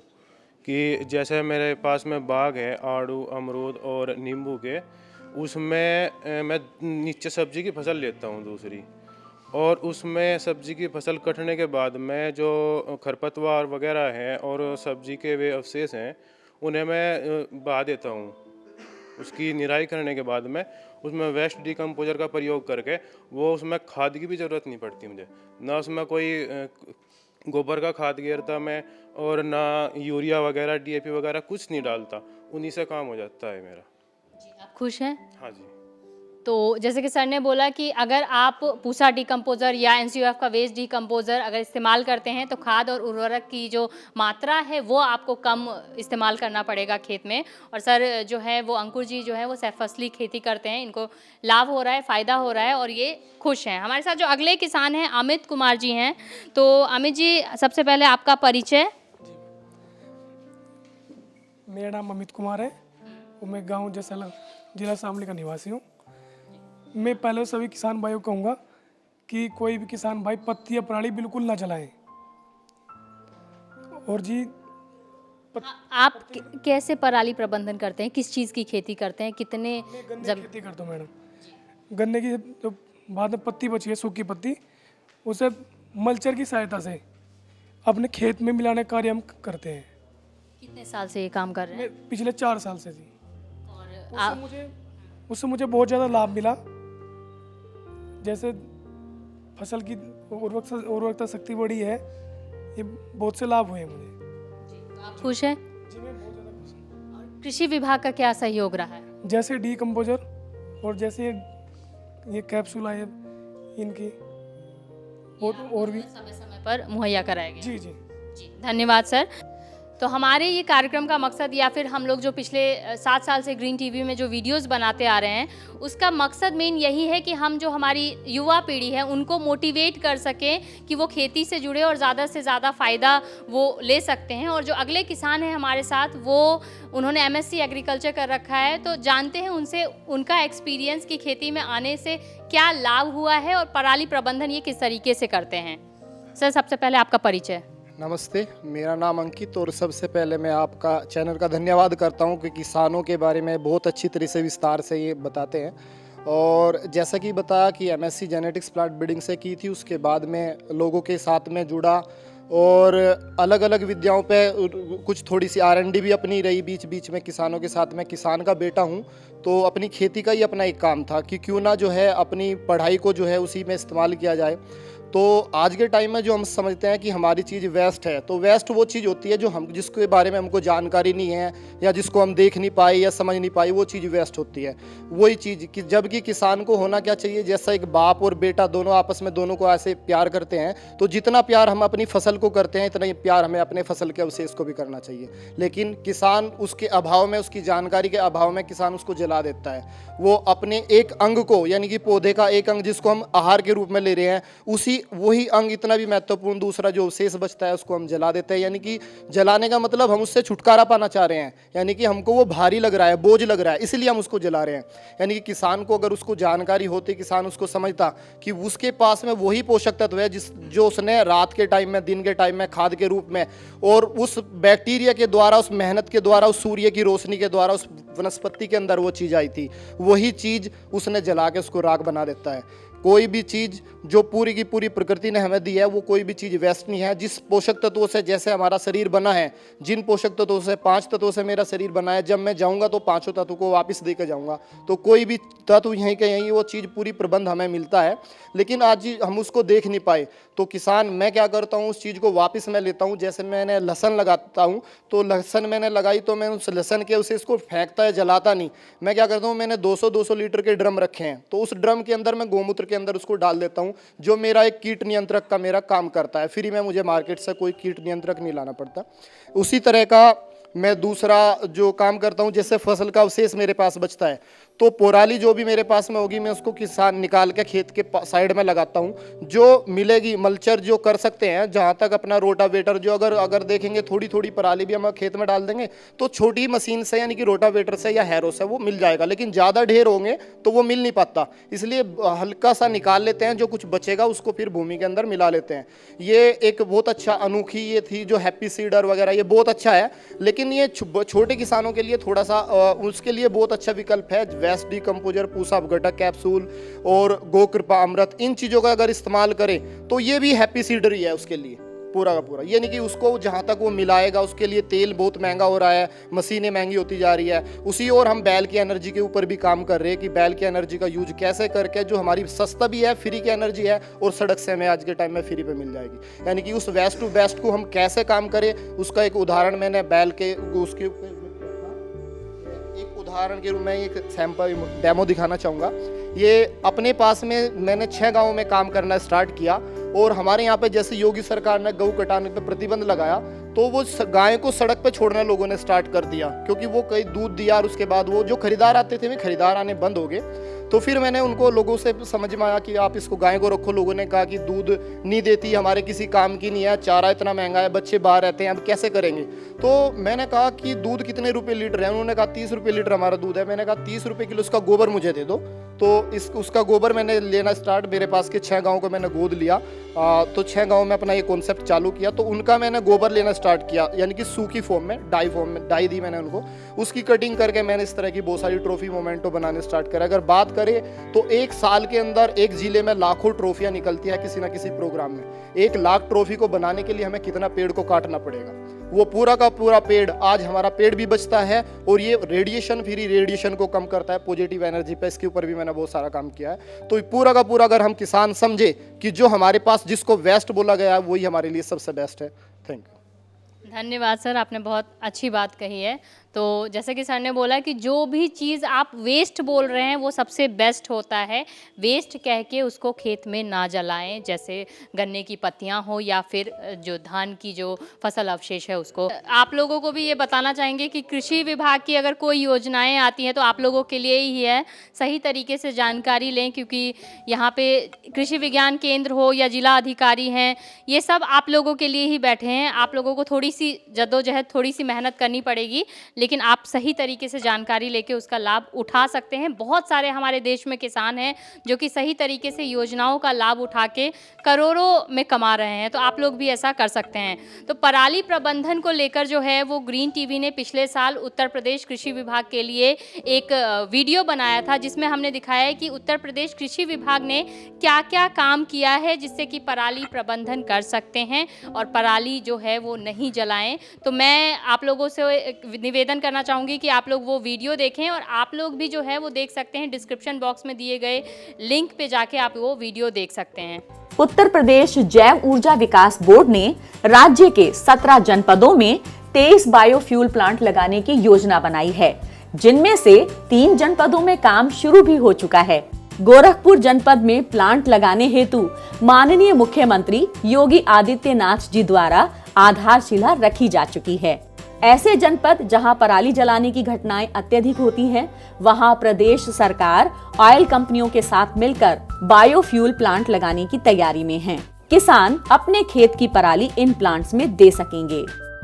कि जैसे मेरे पास में बाग है आड़ू, अमरूद और नींबू के, उसमें मैं नीचे सब्जी की फसल लेता हूं दूसरी, और उसमें सब्जी की फसल कटने के बाद मैं जो खरपतवार वगैरह हैं और सब्जी के वे अवशेष हैं उन्हें मैं बहा देता हूँ। उसकी निराई करने के बाद में उसमें वेस्ट डिकम्पोजर का प्रयोग करके वो उसमें खाद की भी ज़रूरत नहीं पड़ती मुझे, ना उसमें कोई गोबर का खाद गिरता मैं, और ना यूरिया वगैरह DAP वगैरह कुछ नहीं डालता, उन्हीं से काम हो जाता है मेरा। जी, आप खुश हैं? हाँ जी। तो जैसे कि सर ने बोला कि अगर आप पूसा डिकम्पोजर या NCOF का वेस्ट डिकम्पोजर अगर इस्तेमाल करते हैं तो खाद और उर्वरक की जो मात्रा है वो आपको कम इस्तेमाल करना पड़ेगा खेत में। और सर जो है वो अंकुर जी जो है वो सहफसली खेती करते हैं, इनको लाभ हो रहा है, फ़ायदा हो रहा है और ये खुश हैं। हमारे साथ जो अगले किसान हैं अमित कुमार जी हैं। तो अमित जी, सबसे पहले आपका परिचय। मेरा नाम अमित कुमार है और मैं गाँव जैसलम, जिला शामली का निवासी हूँ। मैं पहले सभी किसान भाइयों को कहूँगा कि कोई भी किसान भाई पत्ती या पराली बिल्कुल ना जलाएं। और जी आप कैसे पराली प्रबंधन करते हैं, किस चीज़ की खेती करते हैं, कितने खेती करता हूँ मैडम। गन्ने की जो बाद में पत्ती बची है, सूखी पत्ती, उसे मल्चर की सहायता से अपने खेत में मिलाने का कार्य हम करते हैं। कितने साल से ये काम कर रहे हैं? पिछले 4 साल से जी। और उससे मुझे बहुत ज़्यादा लाभ मिला, जैसे फसल की उर्वरकता शक्ति बढ़ी है, ये बहुत से लाभ हुए मुझे। आप खुश हैं? जी, मैं बहुत ज़्यादा खुश हूँ। कृषि विभाग का क्या सहयोग रहा है? जैसे डिकम्पोजर और जैसे ये कैप्सूल आए इनकी और भी समय समय पर मुहैया कराएंगे। जी जी जी, धन्यवाद सर। तो हमारे ये कार्यक्रम का मकसद, या फिर हम लोग जो पिछले 7 साल से ग्रीन टीवी में जो वीडियोस बनाते आ रहे हैं, उसका मकसद मेन यही है कि हम जो हमारी युवा पीढ़ी है उनको मोटिवेट कर सकें कि वो खेती से जुड़े और ज़्यादा से ज़्यादा फ़ायदा वो ले सकते हैं। और जो अगले किसान हैं हमारे साथ, वो उन्होंने MSc एग्रीकल्चर कर रखा है, तो जानते हैं उनसे उनका एक्सपीरियंस कि खेती में आने से क्या लाभ हुआ है और पराली प्रबंधन ये किस तरीके से करते हैं। सर, सबसे पहले आपका परिचय। नमस्ते, मेरा नाम अंकित, और सबसे पहले मैं आपका चैनल का धन्यवाद करता हूं कि किसानों के बारे में बहुत अच्छी तरह से विस्तार से ये बताते हैं। और जैसा कि बताया कि MSc जेनेटिक्स प्लांट ब्रीडिंग से की थी, उसके बाद में लोगों के साथ में जुड़ा और अलग अलग विद्याओं पे कुछ थोड़ी सी R&D भी अपनी रही बीच बीच में किसानों के साथ। मैं किसान का बेटा हूँ, तो अपनी खेती का ही अपना एक काम था कि क्यों ना जो है अपनी पढ़ाई को जो है उसी में इस्तेमाल किया जाए। तो आज के टाइम में जो हम समझते हैं कि हमारी चीज़ वेस्ट है, तो वेस्ट वो चीज़ होती है जो हम जिसके बारे में हमको जानकारी नहीं है या जिसको हम देख नहीं पाए या समझ नहीं पाए, वो चीज़ वेस्ट होती है। वही चीज़ कि जबकि किसान को होना क्या चाहिए, जैसा एक बाप और बेटा दोनों आपस में दोनों को ऐसे प्यार करते हैं, तो जितना प्यार हम अपनी फसल को करते हैं, इतना ही प्यार हमें अपने फसल के अवशेष को भी करना चाहिए। लेकिन किसान उसके अभाव में, उसकी जानकारी के अभाव में किसान उसको जला देता है। वो अपने एक अंग को, यानी कि पौधे का एक अंग जिसको हम आहार के रूप में ले रहे हैं, वही अंग इतना भी महत्वपूर्ण दूसरा जो अवशेष बचता है उसको हम जला देते हैं। यानी कि जलाने का मतलब हम उससे छुटकारा पाना चाह रहे हैं, यानी कि हमको वो भारी लग रहा है, बोझ लग रहा है, इसलिए हम उसको जला रहे हैं। यानी कि किसान को अगर उसको जानकारी होती, किसान उसको समझता कि उसके पास में वही पोषक तत्व है जो उसने रात के टाइम में, दिन के टाइम में खाद के रूप में, और उस बैक्टीरिया के द्वारा, उस मेहनत के द्वारा, उस सूर्य की रोशनी के द्वारा उस वनस्पति के अंदर वो चीज़ आई थी, वही चीज़ उसने जला के उसको राख बना देता है। कोई भी चीज़ जो पूरी की पूरी प्रकृति ने हमें दी है, वो कोई भी चीज़ वेस्ट नहीं है। जिस पोषक तत्वों से, जैसे हमारा शरीर बना है, जिन पोषक तत्वों से, 5 तत्वों से मेरा शरीर बना है, जब मैं जाऊंगा तो 5 तत्वों को वापस देकर जाऊंगा। तो कोई भी तत्व यहीं के यहीं वो चीज़ पूरी प्रबंध हमें मिलता है, लेकिन आज हम उसको देख नहीं पाए। तो किसान, मैं क्या करता हूँ, उस चीज़ को वापस मैं लेता हूँ। जैसे मैंने लहसन लगाता हूँ, तो लहसन मैंने लगाई तो मैं उस लहसन के उसे इसको फेंकता है जलाता नहीं, मैं क्या करता हूँ, मैंने 200-200 लीटर के ड्रम रखे हैं, तो उस ड्रम के अंदर मैं गोमूत्र के अंदर उसको डाल देता हूँ, जो मेरा एक कीट नियंत्रक का मेरा काम करता है। फ्री में मुझे मार्केट से कोई कीट नियंत्रक नहीं लाना पड़ता। उसी तरह का मैं दूसरा जो काम करता हूँ, जैसे फसल का अवशेष मेरे पास बचता है, तो पोराली जो भी मेरे पास में होगी मैं उसको किसान निकाल के खेत के साइड में लगाता हूँ। जो मिलेगी मल्चर जो कर सकते हैं, जहाँ तक अपना रोटावेटर जो अगर देखेंगे थोड़ी थोड़ी पराली भी हम खेत में डाल देंगे तो छोटी मशीन से यानी कि रोटावेटर से या हैरो से वो मिल जाएगा, लेकिन ज़्यादा ढेर होंगे तो वो मिल नहीं पाता, इसलिए हल्का सा निकाल लेते हैं, जो कुछ बचेगा उसको फिर भूमि के अंदर मिला लेते हैं। ये एक बहुत अच्छा अनोखी ये थी जो हैप्पी सीडर वगैरह, ये बहुत अच्छा है, लेकिन ये छोटे किसानों के लिए थोड़ा सा उसके लिए बहुत अच्छा विकल्प है। वेस्ट डिकम्पोजर, पूसा अपघटक कैप्सूल और गोकृपा अमृत, इन चीज़ों का अगर इस्तेमाल करें तो ये भी हैप्पी सीडर ही है उसके लिए पूरा का पूरा। ये नहीं कि उसको जहाँ तक वो मिलाएगा उसके लिए तेल बहुत महंगा हो रहा है, मशीनें महंगी होती जा रही है। उसी और हम बैल की एनर्जी के ऊपर भी काम कर रहे हैं कि बैल की एनर्जी का यूज कैसे करके जो हमारी सस्ता भी है, फ्री की एनर्जी है और सड़क से हमें आज के टाइम में फ्री पे मिल जाएगी। यानी कि उस वेस्ट टू बेस्ट को हम कैसे काम करें उसका एक उदाहरण मैंने बैल के उसके एक उदाहरण के रूप में एक सैंपल डेमो दिखाना चाहूँगा। ये अपने पास में मैंने 6 गाँव में काम करना स्टार्ट किया और हमारे यहाँ पे जैसे योगी सरकार ने गऊ कटाने पे प्रतिबंध लगाया तो वो गाय को सड़क पे छोड़ना लोगों ने स्टार्ट कर दिया, क्योंकि वो कई दूध दिया और उसके बाद वो जो खरीदार आते थे वे खरीदार आने बंद हो गए। तो फिर मैंने उनको लोगों से समझ में आया कि आप इसको गाय को रखो। लोगों ने कहा कि दूध नहीं देती, हमारे किसी काम की नहीं है, चारा इतना महंगा है, बच्चे बाहर रहते हैं, अब कैसे करेंगे। तो मैंने कहा कि दूध कितने रुपए लीटर है, उन्होंने कहा 30 रुपये लीटर हमारा दूध है। मैंने कहा 30 रुपये किलो उसका गोबर मुझे दे दो। तो उसका गोबर मैंने लेना स्टार्ट, मेरे पास के 6 गाँव को मैंने गोद लिया, तो 6 गाँव में अपना ये कॉन्सेप्ट चालू किया। तो उनका मैंने गोबर लेना स्टार्ट किया, यानी कि सूखी फॉर्म में, डाई फॉर्म में डाई दी मैंने उनको, उसकी कटिंग करके मैंने इस तरह की बहुत सारी ट्रॉफी मोमेंटो बनाने स्टार्ट करा। अगर बात करें तो एक साल के अंदर एक जिले में लाखों ट्रॉफियां निकलती है किसी ना किसी प्रोग्राम में। 1 लाख ट्रॉफी को बनाने के लिए हमें कितना पेड़ को काटना पड़ेगा, वो पूरा का पूरा पेड़, आज हमारा पेड़ भी बचता है और ये रेडिएशन फ्री रेडिएशन को कम करता है, पॉजिटिव एनर्जी पे, इसके ऊपर भी मैंने बहुत सारा काम किया है। तो पूरा का पूरा अगर हम किसान समझे कि जो हमारे पास जिसको वेस्ट बोला गया है वही हमारे लिए सबसे बेस्ट है। Thank you. धन्यवाद सर, आपने बहुत अच्छी बात कही है। तो जैसे कि सर ने बोला कि जो भी चीज़ आप वेस्ट बोल रहे हैं वो सबसे बेस्ट होता है। वेस्ट कह के उसको खेत में ना जलाएं, जैसे गन्ने की पत्तियां हो या फिर जो धान की जो फसल अवशेष है उसको। आप लोगों को भी ये बताना चाहेंगे कि कृषि विभाग की अगर कोई योजनाएं आती हैं तो आप लोगों के लिए ही है, सही तरीके से जानकारी लें, क्योंकि यहाँ पे कृषि विज्ञान केंद्र हो या जिला अधिकारी हैं, ये सब आप लोगों के लिए ही बैठे हैं। आप लोगों को थोड़ी सी जद्दोजहद, थोड़ी सी मेहनत करनी पड़ेगी, लेकिन आप सही तरीके से जानकारी लेके उसका लाभ उठा सकते हैं। बहुत सारे हमारे देश में किसान हैं जो कि सही तरीके से योजनाओं का लाभ उठा के करोड़ों में कमा रहे हैं, तो आप लोग भी ऐसा कर सकते हैं। तो पराली प्रबंधन को लेकर जो है वो ग्रीन टीवी ने पिछले साल उत्तर प्रदेश कृषि विभाग के लिए एक वीडियो बनाया था, जिसमें हमने दिखाया है कि उत्तर प्रदेश कृषि विभाग ने क्या क्या काम किया है जिससे कि पराली प्रबंधन कर सकते हैं और पराली जो है वो नहीं जलाएं। तो मैं आप लोगों से निवेदन करना चाहूँगी कि आप लोग वो वीडियो देखें और आप लोग भी जो है वो देख सकते हैं, डिस्क्रिप्शन बॉक्स में दिए गए लिंक पे जाके आप वो वीडियो देख सकते हैं। उत्तर प्रदेश जैव ऊर्जा विकास बोर्ड ने राज्य के 17 जनपदों में 23 बायोफ्यूल प्लांट लगाने की योजना बनाई है, जिनमें से 3 जनपदों में काम शुरू भी हो चुका है। गोरखपुर जनपद में प्लांट लगाने हेतु माननीय मुख्यमंत्री योगी आदित्यनाथ जी द्वारा आधारशिला रखी जा चुकी है। ऐसे जनपद जहां पराली जलाने की घटनाएं अत्यधिक होती हैं, वहां प्रदेश सरकार ऑयल कंपनियों के साथ मिलकर बायोफ्यूल प्लांट लगाने की तैयारी में है। किसान अपने खेत की पराली इन प्लांट्स में दे सकेंगे।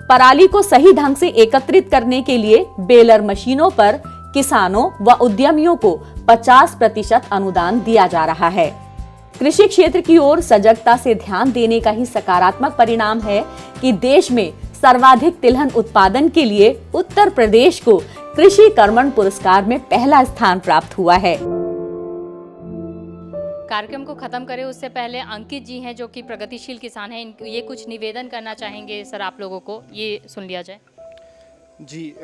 पराली को सही ढंग से एकत्रित करने के लिए बेलर मशीनों पर किसानों व उद्यमियों को 50% अनुदान दिया जा रहा है। कृषि क्षेत्र की ओर सजगता से ध्यान देने का ही सकारात्मक परिणाम है कि देश में सर्वाधिक तिलहन उत्पादन के लिए उत्तर प्रदेश को कृषि कर्मण पुरस्कार में पहला स्थान प्राप्त हुआ है। कार्यक्रम को खत्म करें उससे पहले अंकित जी हैं जो कि प्रगतिशील किसान हैं, ये कुछ निवेदन करना चाहेंगे सर आप लोगों को, ये सुन लिया जाए। जी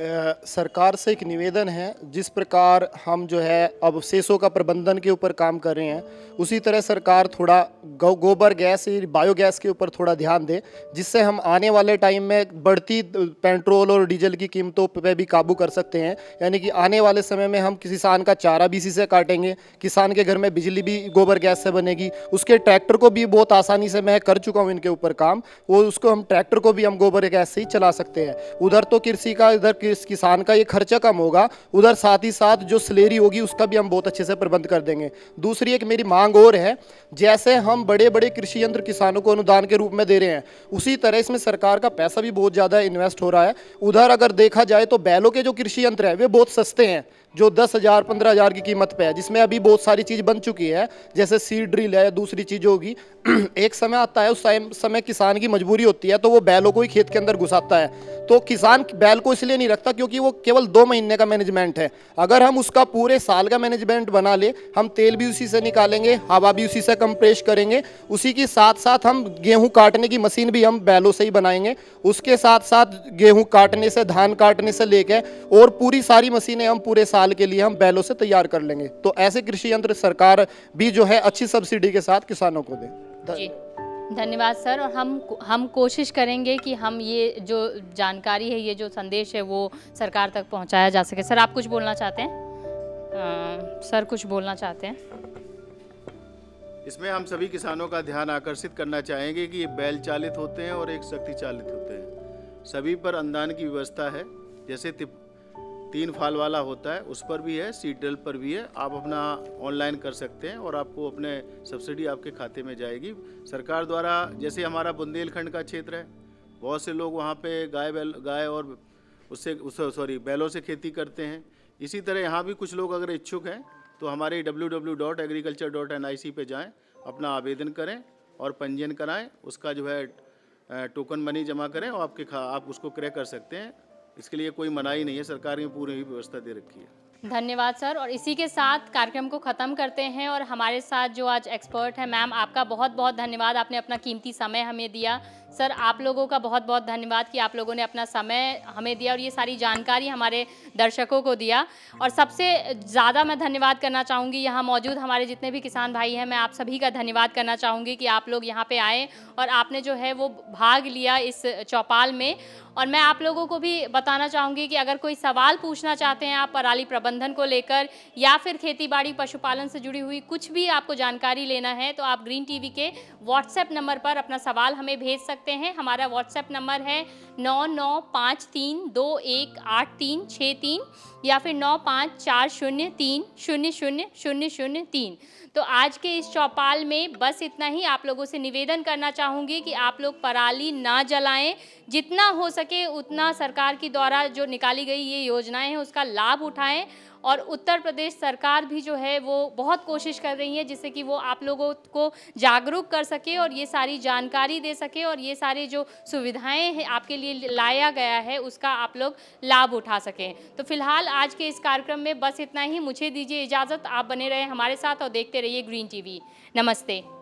सरकार से एक निवेदन है, जिस प्रकार हम जो है अवशेषों का प्रबंधन के ऊपर काम कर रहे हैं, उसी तरह सरकार थोड़ा गोबर गैस बायोगैस के ऊपर थोड़ा ध्यान दे, जिससे हम आने वाले टाइम में बढ़ती पेट्रोल और डीजल की कीमतों पे भी काबू कर सकते हैं। यानी कि आने वाले समय में हम किसान का चारा भी इसी से काटेंगे, किसान के घर में बिजली भी गोबर गैस से बनेगी, उसके ट्रैक्टर को भी बहुत आसानी से, मैं कर चुका हूँ इनके ऊपर काम, वो उसको हम ट्रैक्टर को भी हम गोबर गैस से ही चला सकते हैं। उधर तो कृषि का, इधर किसान का ये खर्चा कम होगा, उधर साथ ही साथ जो स्लेरी होगी उसका भी हम बहुत अच्छे से प्रबंध कर देंगे। दूसरी एक मेरी मांग और है, जैसे हम बड़े बड़े कृषि यंत्र किसानों को अनुदान के रूप में दे रहे हैं, उसी तरह इसमें सरकार का पैसा भी बहुत ज़्यादा इन्वेस्ट हो रहा है। उधर अगर देखा जाए तो बैलों के जो कृषि यंत्र है वे बहुत सस्ते हैं, जो 10,000 15,000 की कीमत पे है, जिसमें अभी बहुत सारी चीज़ बन चुकी है, जैसे सीड ड्रिल है, दूसरी चीज़ होगी। एक समय आता है, उस समय किसान की मजबूरी होती है तो वो बैलों को ही खेत के अंदर घुसाता है, तो किसान बैल को इसलिए नहीं रखता क्योंकि वो केवल 2 महीने का मैनेजमेंट है। अगर हम उसका पूरे साल का मैनेजमेंट बना ले, हम तेल भी उसी से निकालेंगे, हवा भी उसी से कंप्रेस करेंगे, उसी के साथ साथ हम गेहूँ काटने की मशीन भी हम बैलों से ही बनाएंगे, उसके साथ साथ गेहूँ काटने से, धान काटने से लेके और पूरी सारी मशीनें हम पूरे साल के लिए हम बैलों से तैयार कर लेंगे। तो ऐसे कृषि यंत्र सरकार भी जो है अच्छी सब्सिडी के साथ किसानों को दे। जी धन्यवाद सर। और हम कोशिश करेंगे कि हम ये जो जानकारी है, ये जो संदेश है वो सरकार तक पहुंचाया जा सके। सर आप कुछ बोलना चाहते हैं? सर कुछ बोलना चाहते हैं? इसमें हम सभी किसानों का ध्यान आकर्षित करना चाहेंगे कि ये बैल चालित होते हैं और एक शक्ति चालित होते हैं। सभी पर अनुदान की व्यवस्था है, जैसे 3 फाल वाला होता है उस पर भी है, सीड ड्रिल पर भी है। आप अपना ऑनलाइन कर सकते हैं और आपको अपने सब्सिडी आपके खाते में जाएगी सरकार द्वारा। जैसे हमारा बुंदेलखंड का क्षेत्र है, बहुत से लोग वहाँ पे गाय और बैलों से खेती करते हैं। इसी तरह यहाँ भी कुछ लोग अगर इच्छुक हैं तो हमारे www.agriculture.nic पे जाएं, अपना आवेदन करें और पंजीयन कराएं। उसका जो है टोकन मनी जमा करें और आप उसको क्रय कर सकते हैं। इसके लिए कोई मनाही नहीं है, सरकार ने पूरी ही व्यवस्था दे रखी है। धन्यवाद सर। और इसी के साथ कार्यक्रम को ख़त्म करते हैं। और हमारे साथ जो आज एक्सपर्ट हैं, मैम आपका बहुत बहुत धन्यवाद, आपने अपना कीमती समय हमें दिया। सर आप लोगों का बहुत बहुत धन्यवाद कि आप लोगों ने अपना समय हमें दिया और ये सारी जानकारी हमारे दर्शकों को दिया। और सबसे ज़्यादा मैं धन्यवाद करना चाहूँगी यहाँ मौजूद हमारे जितने भी किसान भाई हैं, मैं आप सभी का धन्यवाद करना चाहूँगी कि आप लोग यहाँ पे आए और आपने जो है वो भाग लिया इस चौपाल में। और मैं आप लोगों को भी बताना चाहूँगी कि अगर कोई सवाल पूछना चाहते हैं आप पराली प्रबंधन को लेकर या फिर खेतीबाड़ी पशुपालन से जुड़ी हुई कुछ भी आपको जानकारी लेना है, तो आप ग्रीन टीवी के व्हाट्सएप नंबर पर अपना सवाल हमें भेज सकते हैं। हमारा व्हाट्सएप नंबर है 9953218363 या फिर 9540300003। तो आज के इस चौपाल में बस इतना ही। आप लोगों से निवेदन करना चाहूँगी कि आप लोग पराली ना जलाएं, जितना हो सके उतना सरकार की द्वारा जो निकाली गई ये योजनाएं हैं उसका लाभ उठाएं। और उत्तर प्रदेश सरकार भी जो है वो बहुत कोशिश कर रही है जिससे कि वो आप लोगों को जागरूक कर सके और ये सारी जानकारी दे सके और ये सारी जो सुविधाएं हैं आपके लिए लाया गया है उसका आप लोग लाभ उठा सकें। तो फिलहाल आज के इस कार्यक्रम में बस इतना ही। मुझे दीजिए इजाज़त, आप बने रहे हमारे साथ और देखते रहिए ग्रीन टीवी। नमस्ते।